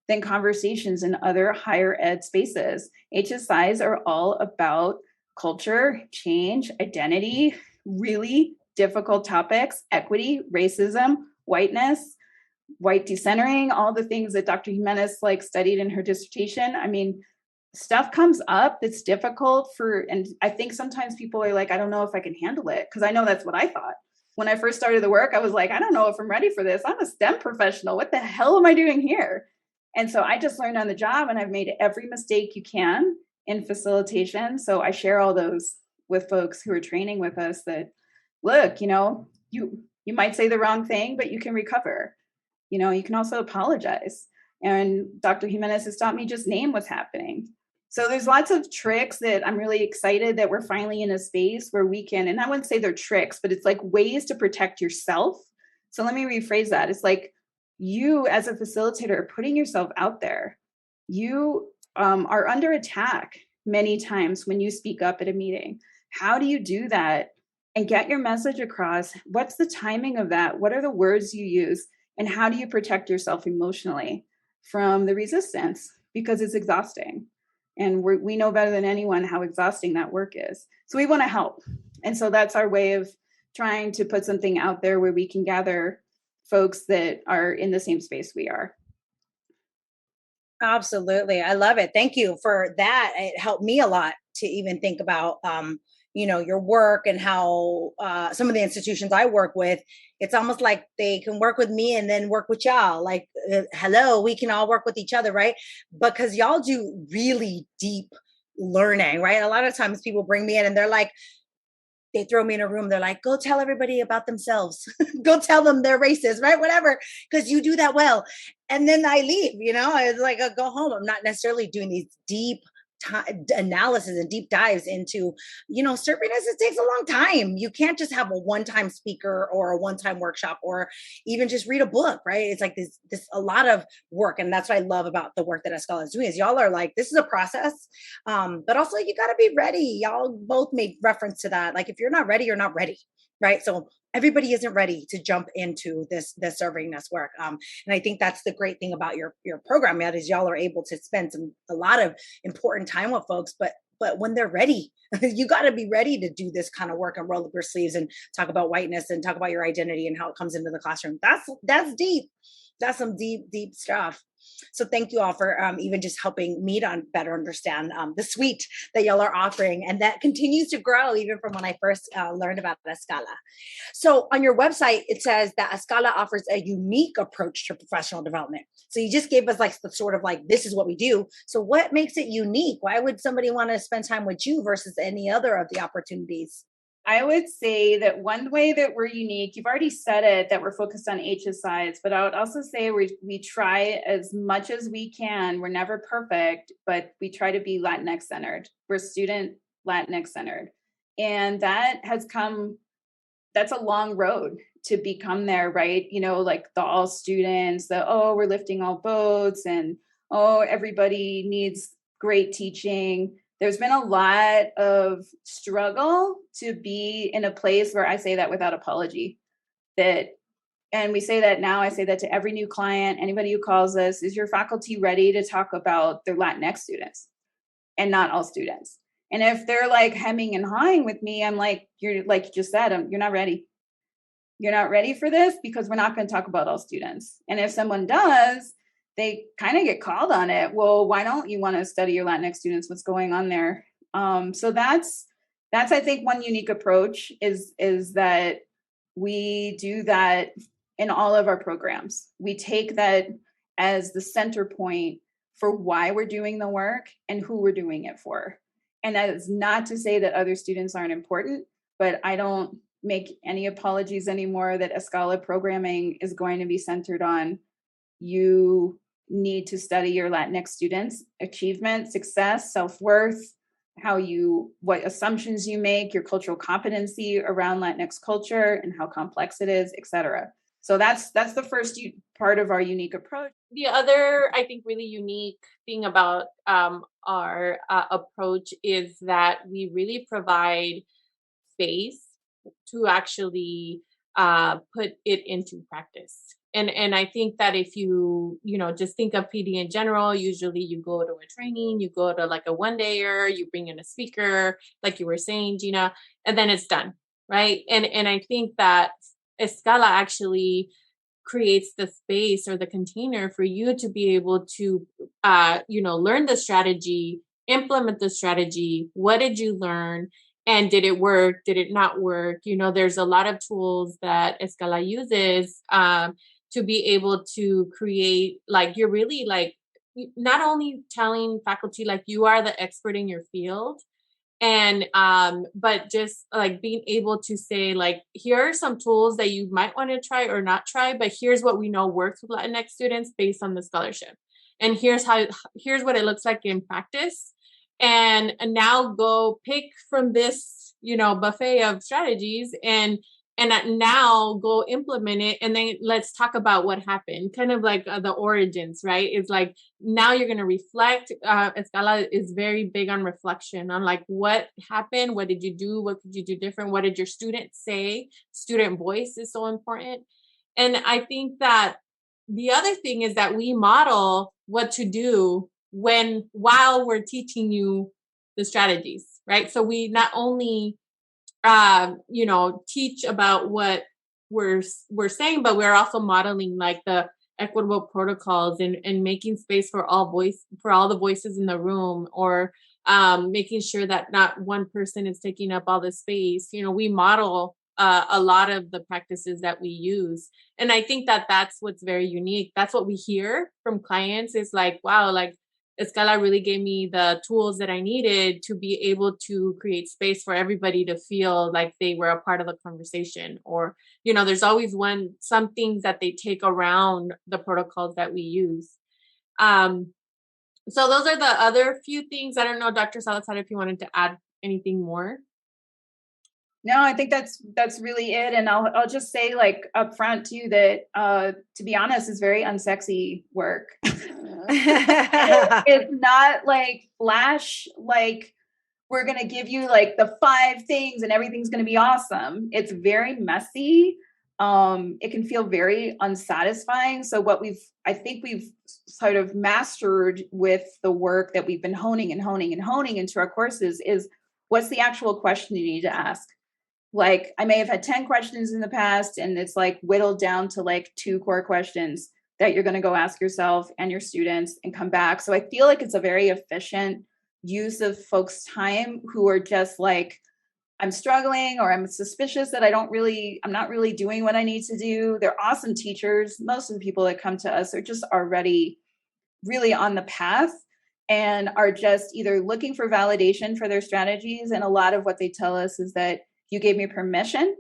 than conversations in other higher ed spaces. HSIs are all about culture, change, identity, really difficult topics, equity, racism, whiteness, white decentering, all the things that Dr. Jiménez studied in her dissertation. I mean, stuff comes up that's difficult and I think sometimes people are like, I don't know if I can handle it. Cause I know that's what I thought. When I first started the work, I was like, I don't know if I'm ready for this. I'm a STEM professional. What the hell am I doing here? And so I just learned on the job, and I've made every mistake you can in facilitation. So I share all those with folks who are training with us that, look, you might say the wrong thing, but you can recover. You can also apologize. And Dr. Jimenez has taught me just name what's happening. So there's lots of tricks that I'm really excited that we're finally in a space where we can, and I wouldn't say they're tricks, but it's like ways to protect yourself. So let me rephrase that. It's like you as a facilitator are putting yourself out there. You are under attack many times when you speak up at a meeting. How do you do that and get your message across? What's the timing of that? What are the words you use? And how do you protect yourself emotionally from the resistance? Because it's exhausting. And we know better than anyone how exhausting that work is. So we want to help. And so that's our way of trying to put something out there where we can gather folks that are in the same space we are. Absolutely. I love it. Thank you for that. It helped me a lot to even think about, your work and how some of the institutions I work with, it's almost like they can work with me and then work with y'all. Like, hello, we can all work with each other, right? Because y'all do really deep learning, right? A lot of times people bring me in and they're like, they throw me in a room. They're like, go tell everybody about themselves. Go tell them they're racist, right? Whatever, because you do that well. And then I leave, it's like, go home. I'm not necessarily doing these deep analysis and deep dives into, servingess. It takes a long time. You can't just have a one-time speaker or a one-time workshop or even just read a book, right? It's like this a lot of work. And that's what I love about the work that ESCALA is doing is y'all are like, this is a process. But also you got to be ready. Y'all both made reference to that. Like if you're not ready, you're not ready. Right. So everybody isn't ready to jump into this servingess work. And I think that's the great thing about your program, Matt, is y'all are able to spend a lot of important time with folks, but when they're ready, you got to be ready to do this kind of work and roll up your sleeves and talk about whiteness and talk about your identity and how it comes into the classroom. That's deep. That's some deep stuff. So thank you all for even just helping me to better understand the suite that y'all are offering. And that continues to grow even from when I first learned about ESCALA. So on your website, it says that ESCALA offers a unique approach to professional development. So you just gave us like the sort of like, this is what we do. So what makes it unique? Why would somebody want to spend time with you versus any other of the opportunities? I would say that one way that we're unique, you've already said it, that we're focused on HSIs, but I would also say we try as much as we can. We're never perfect, but we try to be Latinx centered. We're student Latinx centered. And that's a long road to become there, right? Like the all students, we're lifting all boats and, everybody needs great teaching. There's been a lot of struggle to be in a place where I say that without apology. And we say that now, I say that to every new client, anybody who calls us, is your faculty ready to talk about their Latinx students and not all students? And if they're like hemming and hawing with me, I'm like, you're like you just said, you're not ready. You're not ready for this because we're not going to talk about all students. And if someone does, they kind of get called on it. Well, why don't you want to study your Latinx students? What's going on there? So that's I think one unique approach is that we do that in all of our programs. We take that as the center point for why we're doing the work and who we're doing it for. And that is not to say that other students aren't important, but I don't make any apologies anymore that ESCALA programming is going to be centered on you need to study your Latinx students' achievement, success, self-worth, what assumptions you make, your cultural competency around Latinx culture and how complex it is, et cetera. So that's the first part of our unique approach. The other, I think, really unique thing about our approach is that we really provide space to actually put it into practice. And I think that if you just think of PD in general, usually you go to a training, you go to like a one-dayer, you bring in a speaker, like you were saying, Gina, and then it's done, right? And I think that ESCALA actually creates the space or the container for you to be able to, learn the strategy implement the strategy. What did you learn? And did it work? Did it not work? There's a lot of tools that ESCALA uses to be able to create, like, you're really like, not only telling faculty, like, you are the expert in your field, and but just like being able to say, like, here are some tools that you might want to try or not try, but here's what we know works with Latinx students based on the scholarship, and here's what it looks like in practice, and now go pick from this buffet of strategies, and now go implement it, and then let's talk about what happened, kind of like the origins, right? It's like, now you're going to reflect. Escala is very big on reflection, on like, what happened, what did you do, what could you do different, what did your students say? Student voice is so important. And I think that the other thing is that we model what to do while we're teaching you the strategies, right? So we not only teach about what we're saying, but we're also modeling like the equitable protocols, and making space for all the voices in the room, or making sure that not one person is taking up all the space. We model a lot of the practices that we use. And I think that that's what's very unique. That's what we hear from clients, is like, wow, like, Escala really gave me the tools that I needed to be able to create space for everybody to feel like they were a part of the conversation. Or, there's always some things that they take around the protocols that we use. So those are the other few things. I don't know, Dr. Salazar, if you wanted to add anything more. No, I think that's really it. And I'll just say, like, up front too, that to be honest, is very unsexy work. It's not like flash, like, we're going to give you like the 5 things and everything's going to be awesome. It's very messy. It can feel very unsatisfying. So I think we've sort of mastered with the work that we've been honing into our courses is, what's the actual question you need to ask? Like, I may have had 10 questions in the past, and it's like whittled down to like 2 core questions that you're going to go ask yourself and your students and come back. So I feel like it's a very efficient use of folks' time who are just like, I'm struggling, or I'm suspicious that I'm not really doing what I need to do. They're awesome teachers. Most of the people that come to us are just already really on the path and are just either looking for validation for their strategies. And a lot of what they tell us is that, you gave me permission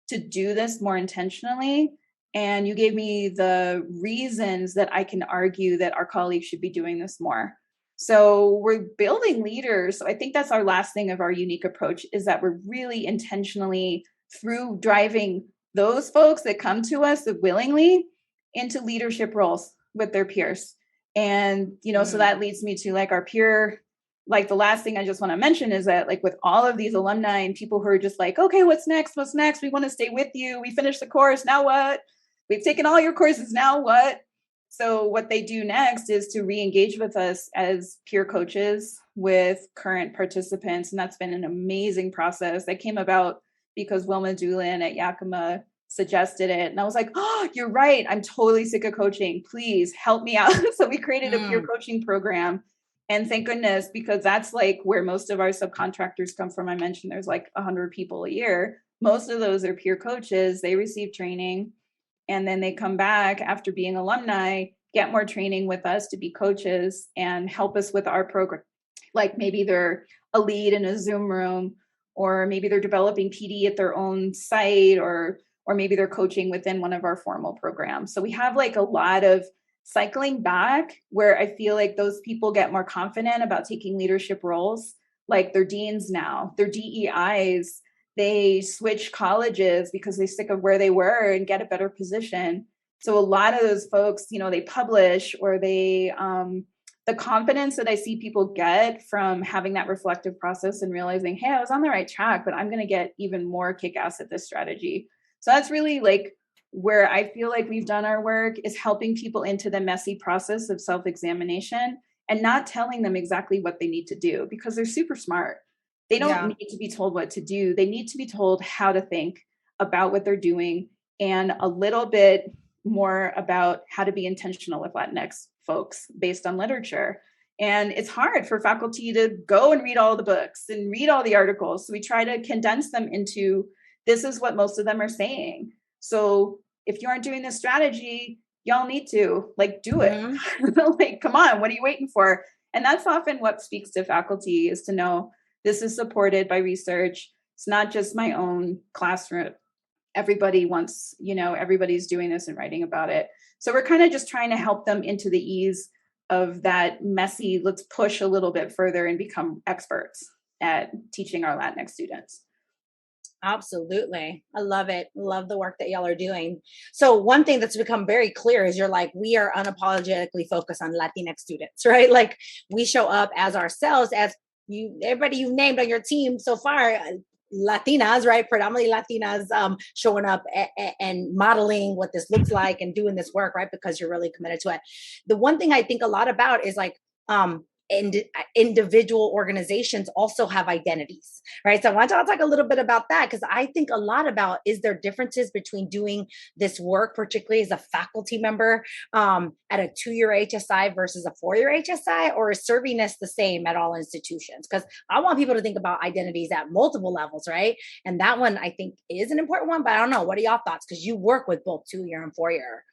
to do this more intentionally, and you gave me the reasons that I can argue that our colleagues should be doing this more. So we're building leaders. So I think that's our last thing of our unique approach, is that we're really intentionally, through driving those folks that come to us willingly, into leadership roles with their peers. And, so that leads me to like our peer. Like, the last thing I just want to mention is that, like, with all of these alumni and people who are just like, okay, what's next? We want to stay with you. We finished the course. Now what? We've taken all your courses. Now what? So what they do next is to re-engage with us as peer coaches with current participants. And that's been an amazing process that came about because Wilma Doolin at Yakima suggested it. And I was like, oh, you're right. I'm totally sick of coaching. Please help me out. So we created a peer coaching program. And thank goodness, because that's like where most of our subcontractors come from. I mentioned there's like 100 people a year. Most of those are peer coaches. They receive training, and then they come back after being alumni, get more training with us to be coaches and help us with our program. Like, maybe they're a lead in a Zoom room, or maybe they're developing PD at their own site, or maybe they're coaching within one of our formal programs. So we have like a lot of cycling back where I feel like those people get more confident about taking leadership roles. Like, they're deans now, they're DEIs, they switch colleges because they stick of where they were and get a better position. So a lot of those folks, they publish, or they, the confidence that I see people get from having that reflective process and realizing, hey, I was on the right track, but I'm going to get even more kick-ass at this strategy. So that's really like where I feel like we've done our work, is helping people into the messy process of self-examination and not telling them exactly what they need to do, because they're super smart. They don't need to be told what to do. They need to be told how to think about what they're doing, and a little bit more about how to be intentional with Latinx folks based on literature. And it's hard for faculty to go and read all the books and read all the articles. So we try to condense them into, this is what most of them are saying. So if you aren't doing this strategy, y'all need to do it. Like, come on, what are you waiting for? And that's often what speaks to faculty, is to know this is supported by research. It's not just my own classroom. Everybody wants, everybody's doing this and writing about it. So we're kind of just trying to help them into the ease of that messy, let's push a little bit further and become experts at teaching our Latinx students. Absolutely. I love it. Love the work that y'all are doing. So one thing that's become very clear is you're like, we are unapologetically focused on Latinx students, right? Like we show up as ourselves, as everybody you've named on your team so far, Latinas, right? Predominantly Latinas, showing up and modeling what this looks like and doing this work, right? Because you're really committed to it. The one thing I think a lot about is like, individual organizations also have identities, right? So I want to talk a little bit about that, because I think a lot about, is there differences between doing this work, particularly as a faculty member at a 2-year HSI versus a 4-year HSI, or is servingness the same at all institutions? Because I want people to think about identities at multiple levels, right? And that one I think is an important one, but I don't know. What are y'all thoughts? Because you work with both 2-year and 4-year.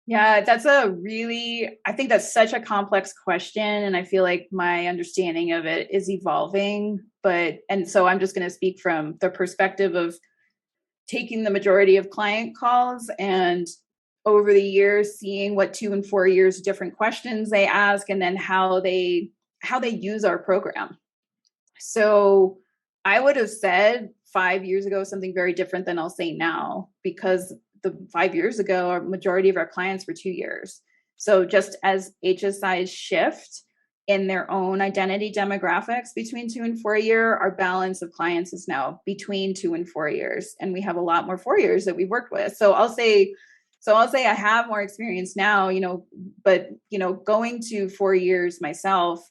Yeah, I think that's such a complex question. And I feel like my understanding of it is evolving. And so I'm just going to speak from the perspective of taking the majority of client calls and over the years, seeing what 2 and 4 years, different questions they ask, and then how they use our program. So I would have said 5 years ago something very different than I'll say now, because the 5 years ago, our majority of our clients were 2 years. So just as HSIs shift in their own identity demographics between 2 and 4 year, our balance of clients is now between 2 and 4 years. And we have a lot more 4 years that we've worked with. So I'll say I have more experience now, but going to 4 years myself,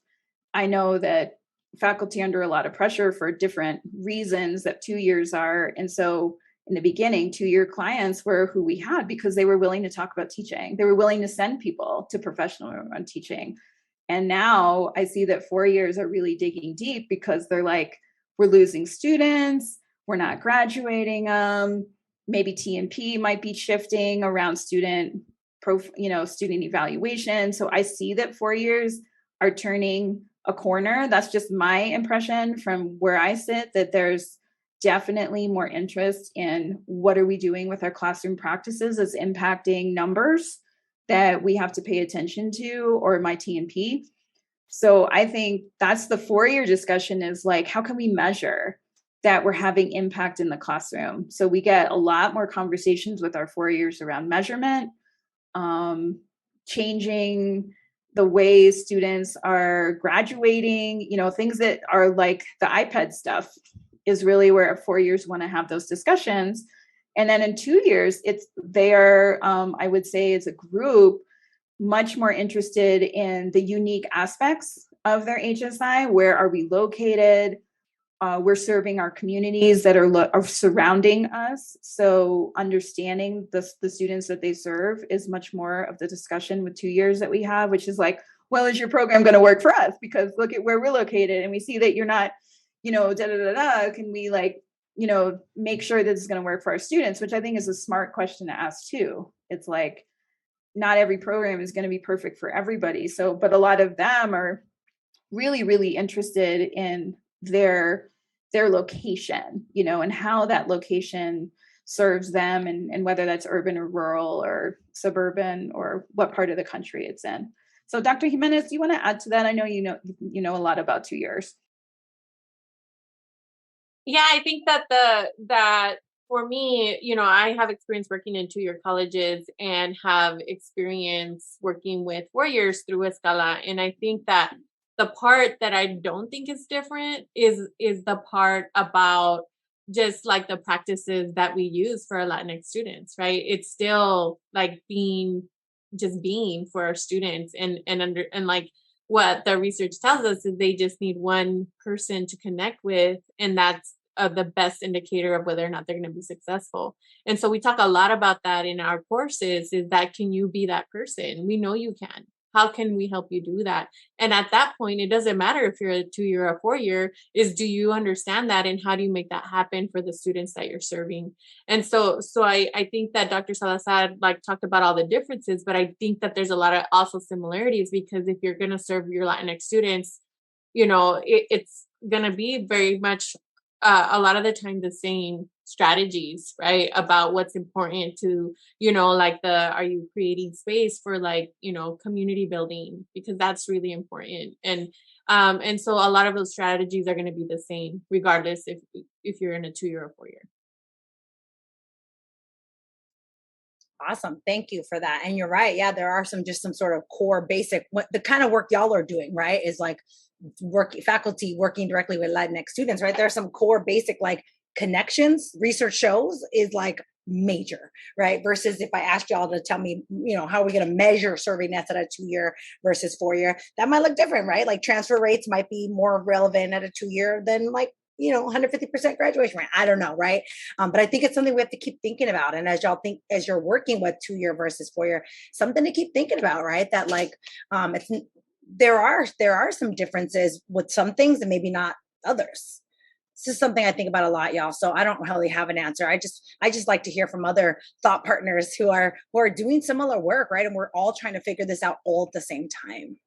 I know that faculty are under a lot of pressure for different reasons that 2 years are. And so in the beginning, 2-year clients were who we had because they were willing to talk about teaching. They were willing to send people to professional on teaching. And now I see that 4 years are really digging deep because they're like, we're losing students. We're not graduating them. Maybe T&P might be shifting around student evaluation. So I see that 4 years are turning a corner. That's just my impression from where I sit, that there's definitely more interest in what are we doing with our classroom practices as impacting numbers that we have to pay attention to, or my T&P. So I think that's the 4-year discussion, is like, how can we measure that we're having impact in the classroom? So we get a lot more conversations with our 4 years around measurement, changing the ways students are graduating, things that are like the iPad stuff is really where 4 years want to have those discussions. And then in 2 years, I would say as a group, much more interested in the unique aspects of their HSI. Where are we located? We're serving our communities that are surrounding us. So understanding the students that they serve is much more of the discussion with 2 years that we have, which is like, well, is your program going to work for us? Because look at where we're located and we see that you're not, can we make sure that it's going to work for our students, which I think is a smart question to ask too. It's like, not every program is going to be perfect for everybody. So, but a lot of them are really, really interested in their location, and how that location serves them, and whether that's urban or rural or suburban or what part of the country it's in. So Dr. Jimenez, do you want to add to that? I know you know a lot about 2 years. Yeah, I think that for me, I have experience working in 2-year colleges and have experience working with 4 years through ESCALA. And I think that the part that I don't think is different is the part about just like the practices that we use for our Latinx students, right? It's still like being for our students, and like what the research tells us is they just need one person to connect with, and that's the best indicator of whether or not they're going to be successful. And so we talk a lot about that in our courses, is that, can you be that person? We know you can. how can we help you do that? And at that point, it doesn't matter if you're a 2-year or 4-year, is do you understand that and how do you make that happen for the students that you're serving? And so I think that Dr. Salazar like talked about all the differences, but I think that there's a lot of also similarities, because if you're going to serve your Latinx students, it's going to be very much a lot of the time the same strategies, right? About what's important to, like are you creating space for like, community building, because that's really important. And so a lot of those strategies are going to be the same, regardless if you're in a 2-year or 4-year. Awesome. Thank you for that. And you're right. Yeah, there are some sort of core basic, what the kind of work y'all are doing, right? Is like faculty working directly with Latinx students, right? There are some core basic like connections. Research shows is like major, right? Versus if I asked y'all to tell me, how are we going to measure servingness at a 2-year versus 4-year, that might look different, right? Like transfer rates might be more relevant at a 2-year than like 150% graduation rate. I don't know, right? But I think it's something we have to keep thinking about. And as you're working with 2-year versus 4-year, something to keep thinking about, right? That like, there are some differences with some things and maybe not others. This is something I think about a lot, y'all. So I don't really have an answer. I just like to hear from other thought partners who are doing similar work, right? And we're all trying to figure this out all at the same time.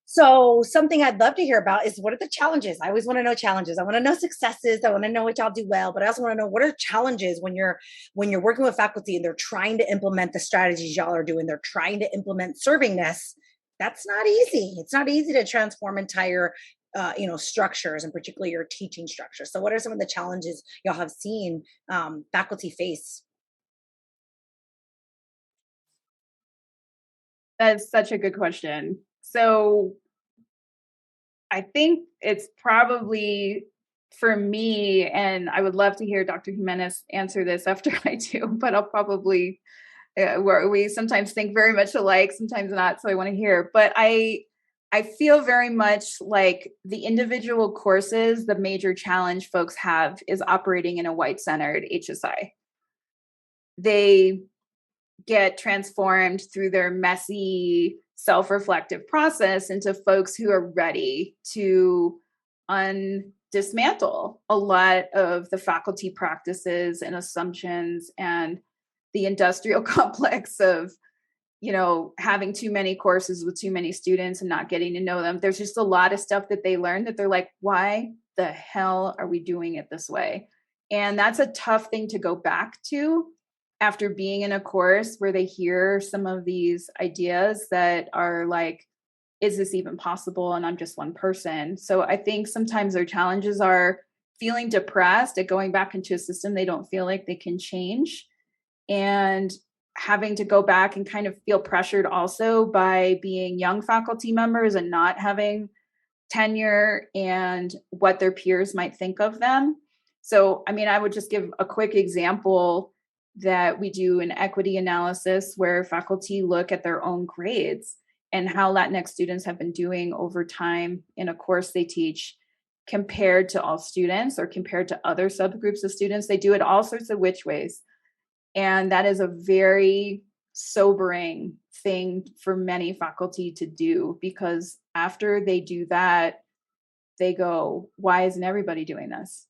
So something I'd love to hear about is, what are the challenges? I always want to know challenges. I want to know successes. I want to know what y'all do well, but I also want to know, what are challenges when you're working with faculty and they're trying to implement the strategies y'all are doing. They're trying to implement servingness. That's not easy. It's not easy to transform entire, structures, and particularly your teaching structure. So what are some of the challenges y'all have seen faculty face? That's such a good question. So I think it's probably, for me, and I would love to hear Dr. Jiménez answer this after I do, but I'll probably, we sometimes think very much alike, sometimes not. So I want to hear, but I feel very much like the individual courses, the major challenge folks have is operating in a white-centered HSI. They get transformed through their messy, self-reflective process into folks who are ready to dismantle a lot of the faculty practices and assumptions and the industrial complex of, having too many courses with too many students and not getting to know them. There's just a lot of stuff that they learn that they're like, why the hell are we doing it this way? And that's a tough thing to go back to after being in a course where they hear some of these ideas that are like, is this even possible? And I'm just one person. So I think sometimes their challenges are feeling depressed at going back into a system they don't feel like they can change, and having to go back and kind of feel pressured also by being young faculty members and not having tenure and what their peers might think of them. So, I would just give a quick example that we do an equity analysis where faculty look at their own grades and how Latinx students have been doing over time in a course they teach compared to all students or compared to other subgroups of students. They do it all sorts of which ways. And that is a very sobering thing for many faculty to do, because after they do that, they go, why isn't everybody doing this?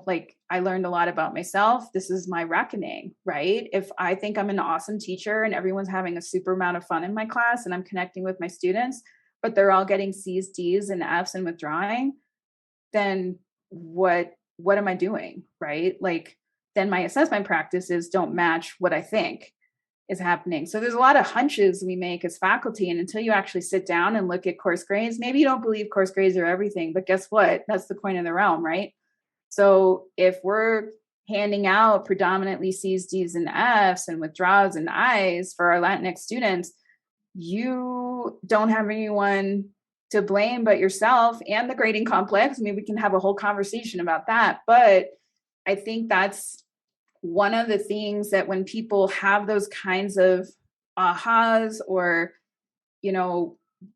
Like, I learned a lot about myself. This is my reckoning, right? If I think I'm an awesome teacher and everyone's having a super amount of fun in my class and I'm connecting with my students, but they're all getting C's, D's, and F's and withdrawing, then what am I doing, right? Like, then my assessment practices don't match what I think is happening. So there's a lot of hunches we make as faculty. And until you actually sit down and look at course grades, maybe you don't believe course grades are everything, but guess what? That's the coin of the realm, right? So if we're handing out predominantly C's, D's, and F's and withdrawals and I's for our Latinx students, you don't have anyone to blame but yourself and the grading complex. We can have a whole conversation about that. But I think that's one of the things that when people have those kinds of ahas or,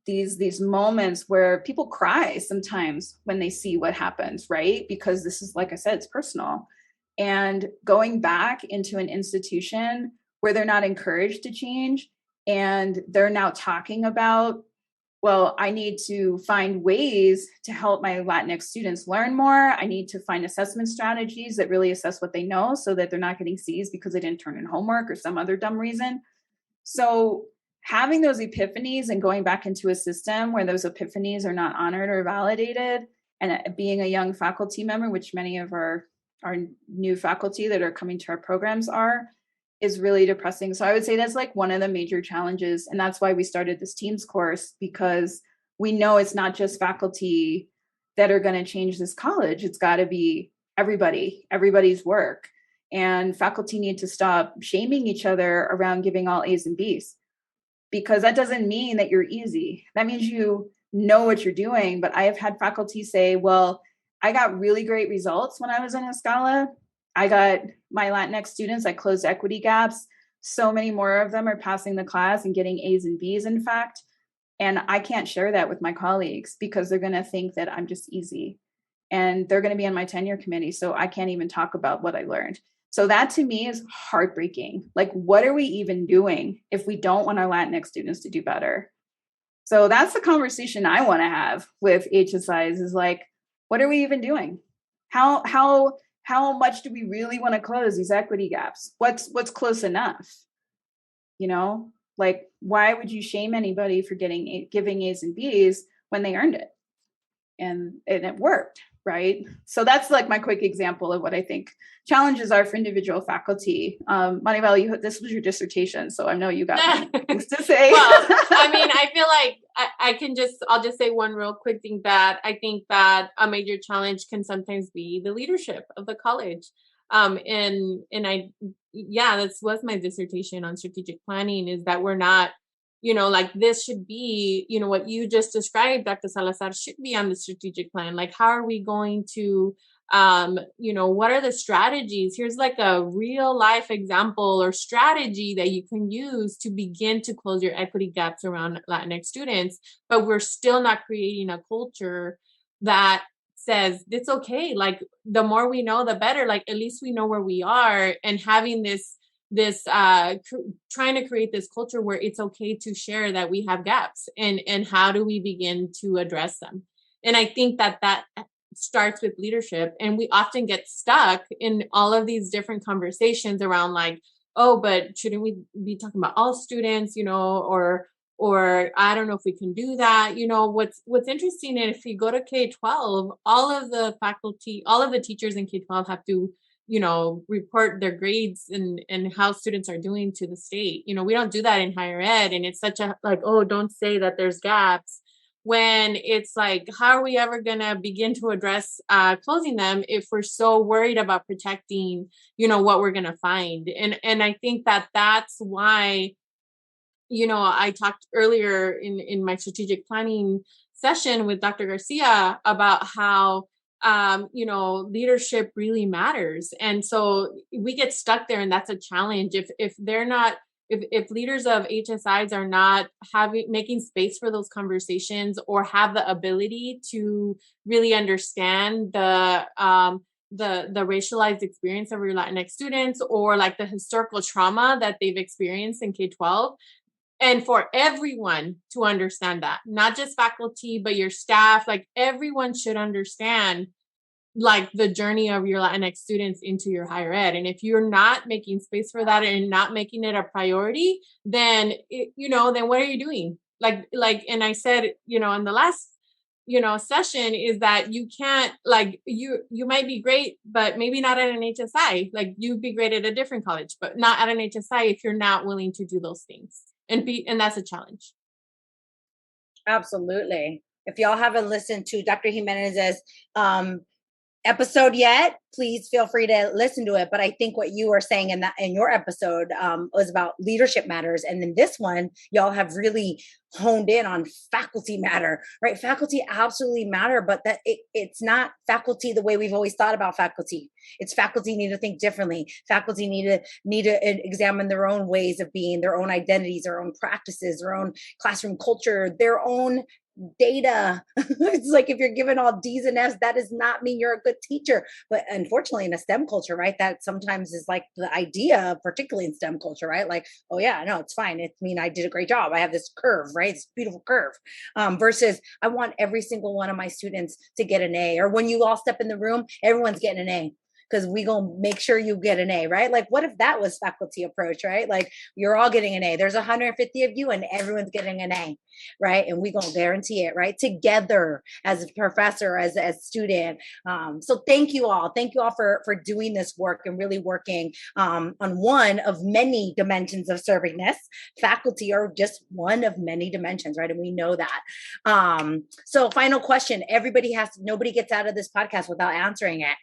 these moments where people cry sometimes when they see what happens, right? Because this is, like I said, it's personal. And going back into an institution where they're not encouraged to change And they're now talking about, well, I need to find ways to help my Latinx students learn more. I need to find assessment strategies that really assess what they know so that they're not getting C's because they didn't turn in homework or some other dumb reason. So having those epiphanies and going back into a system where those epiphanies are not honored or validated, and being a young faculty member, which many of our new faculty that are coming to our programs are, is really depressing. So I would say that's like one of the major challenges. And that's why we started this Teams course, because we know it's not just faculty that are going to change this college. It's got to be everybody's work. And faculty need to stop shaming each other around giving all A's and B's, because that doesn't mean that you're easy. That means you know what you're doing. But I have had faculty say, well, I got really great results when I was in ESCALA. I got my Latinx students, I closed equity gaps. So many more of them are passing the class and getting A's and B's, in fact. And I can't share that with my colleagues because they're going to think that I'm just easy. And they're going to be on my tenure committee, so I can't even talk about what I learned. So that to me is heartbreaking. Like, what are we even doing if we don't want our Latinx students to do better? So that's the conversation I want to have with HSIs, is like, what are we even doing? How much do we really want to close these equity gaps? What's close enough? You know, like, why would you shame anybody for giving A's and B's when they earned it? And it worked, right? So that's like my quick example of what I think challenges are for individual faculty. Maribel, this was your dissertation, so I know you got things to say. Well, I mean, I feel like I'll just say one real quick thing, that I think that a major challenge can sometimes be the leadership of the college. That was my dissertation on strategic planning, is that we're not, like, this should be, what you just described, Dr. Salazar, should be on the strategic plan. Like, how are we going to, what are the strategies? Here's like a real life example or strategy that you can use to begin to close your equity gaps around Latinx students. But we're still not creating a culture that says it's okay. Like, the more we know, the better. Like, at least we know where we are, and having this trying to create this culture where it's okay to share that we have gaps, and how do we begin to address them. And I think that starts with leadership, and we often get stuck in all of these different conversations around, like, oh, but shouldn't we be talking about all students, or I don't know if we can do that. What's interesting, and if you go to K-12, all of the faculty, all of the teachers in K-12 have to report their grades and how students are doing to the state. We don't do that in higher ed. And it's such a, like, oh, don't say that there's gaps, when it's like, how are we ever going to begin to address closing them if we're so worried about protecting, what we're going to find. And I think that that's why, I talked earlier in my strategic planning session with Dr. Garcia about how leadership really matters. And so we get stuck there, and that's a challenge. If they're not, if leaders of HSIs are not making space for those conversations, or have the ability to really understand the racialized experience of your Latinx students, or like the historical trauma that they've experienced in K-12, and for everyone to understand that, not just faculty, but your staff, like, everyone should understand, like, the journey of your Latinx students into your higher ed. And if you're not making space for that and not making it a priority, then, then what are you doing? Like, and I said, in the last, session, is that you can't, like, you might be great, but maybe not at an HSI. Like, you'd be great at a different college, but not at an HSI if you're not willing to do those things. And that's a challenge. Absolutely. If y'all haven't listened to Dr. Jimenez's episode yet, please feel free to listen to it. But I think what you were saying in your episode was about leadership matters. And in this one, y'all have really honed in on faculty matter, right? Faculty absolutely matter, but that it's not faculty the way we've always thought about faculty. It's faculty need to think differently. Faculty need to examine their own ways of being, their own identities, their own practices, their own classroom culture, their own data. It's like if you're given all D's and F's, that does not mean you're a good teacher. But unfortunately, in a STEM culture, right, that sometimes is like the idea, particularly in STEM culture, right? Like, oh yeah, no, it's fine. It mean I did a great job. I have this curve, right? It's a beautiful curve. Versus I want every single one of my students to get an A. Or when you all step in the room, everyone's getting an A, because we gonna make sure you get an A, right? Like, what if that was faculty approach, right? Like, you're all getting an A. There's 150 of you, and everyone's getting an A, right? And we gonna guarantee it, right? Together as a professor, as a student. So thank you all for doing this work and really working on one of many dimensions of servingness. Faculty are just one of many dimensions, right? And we know that. So final question: nobody gets out of this podcast without answering it.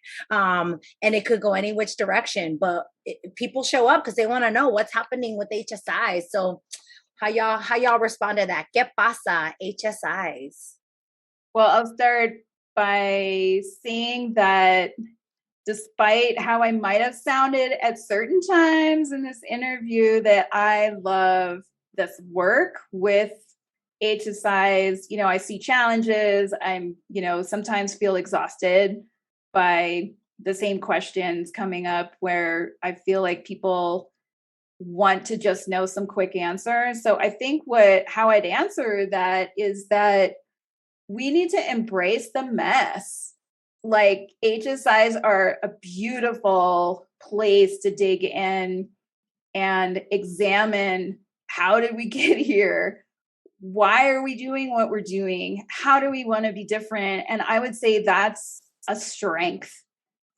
And it could go any which direction, but people show up because they want to know what's happening with HSIs. So how y'all respond to that? ¿Qué pasa, HSIs? Well, I'll start by saying that despite how I might have sounded at certain times in this interview, that I love this work with HSIs. You know, I see challenges. I'm, sometimes feel exhausted by the same questions coming up, where I feel like people want to just know some quick answers. So I think how I'd answer that is that we need to embrace the mess. Like, HSIs are a beautiful place to dig in and examine, how did we get here? Why are we doing what we're doing? How do we want to be different? And I would say that's a strength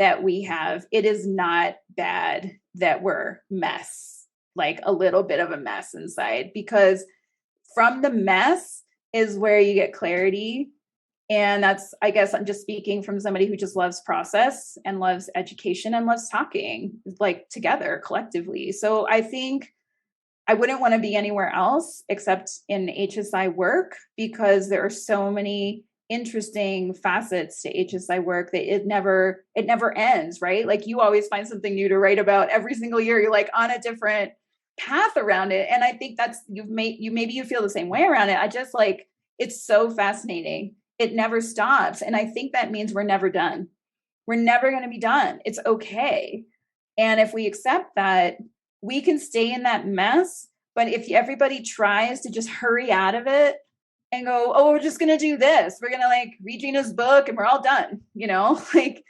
that we have. It is not bad that we're mess, like a little bit of a mess inside, because from the mess is where you get clarity. And that's, I guess I'm just speaking from somebody who just loves process and loves education and loves talking, like, together collectively. So I think I wouldn't want to be anywhere else except in HSI work, because there are so many interesting facets to HSI work that it never ends, right? Like, you always find something new to write about every single year. You're like on a different path around it. And I think that's, maybe you feel the same way around it. I just, like, it's so fascinating. It never stops. And I think that means we're never done. We're never going to be done. It's okay. And if we accept that, we can stay in that mess. But if everybody tries to just hurry out of it and go, oh, we're just going to do this, we're going to, like, read Gina's book and we're all done, like,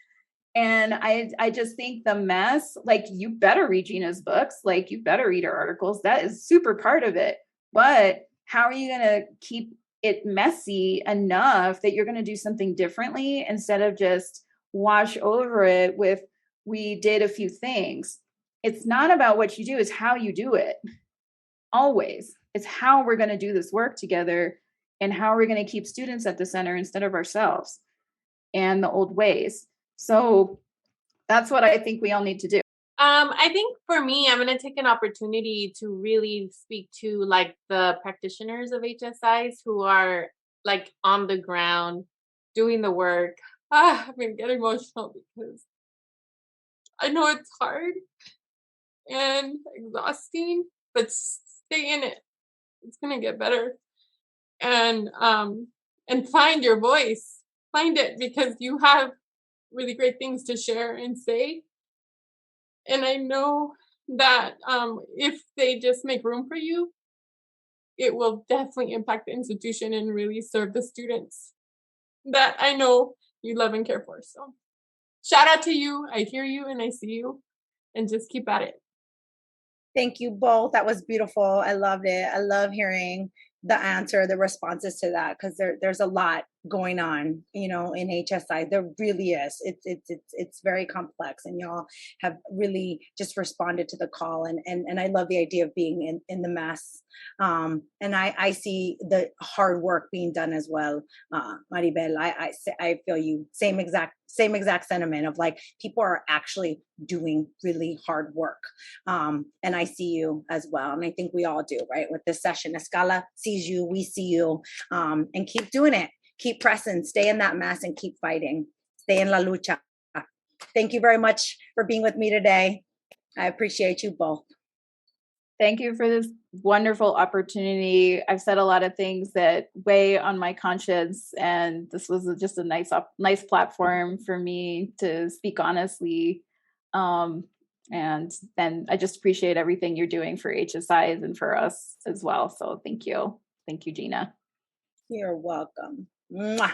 and I just think the mess, like, you better read Gina's books, like, you better read her articles. That is super part of it. But how are you going to keep it messy enough that you're going to do something differently instead of just wash over it with, we did a few things? It's not about what you do, it's how you do it. Always. It's how we're going to do this work together, and how we're going to keep students at the center instead of ourselves and the old ways. So that's what I think we all need to do. I think for me, I'm going to take an opportunity to really speak to, like, the practitioners of HSIs who are, like, on the ground doing the work. I've been getting emotional because I know it's hard and exhausting, but stay in it. It's going to get better. And find your voice. Find it, because you have really great things to share and say. And I know that if they just make room for you, it will definitely impact the institution and really serve the students that I know you love and care for. So shout out to you. I hear you and I see you, and just keep at it. Thank you both. That was beautiful. I loved it. I love hearing the responses to that, because there's a lot going on, in HSI. There really is. It's very complex, and y'all have really just responded to the call, and I love the idea of being in the mess. And I see the hard work being done as well. Maribel, I feel you. Same exact sentiment of, like, people are actually doing really hard work. And I see you as well. And I think we all do, right? With this session, ESCALA sees you, we see you, and keep doing it. Keep pressing, stay in that mess, and keep fighting. Stay in la lucha. Thank you very much for being with me today. I appreciate you both. Thank you for this wonderful opportunity. I've said a lot of things that weigh on my conscience, and this was just a nice platform for me to speak honestly. And then I just appreciate everything you're doing for HSIs and for us as well. So thank you. Thank you, Gina. You're welcome. Mwah.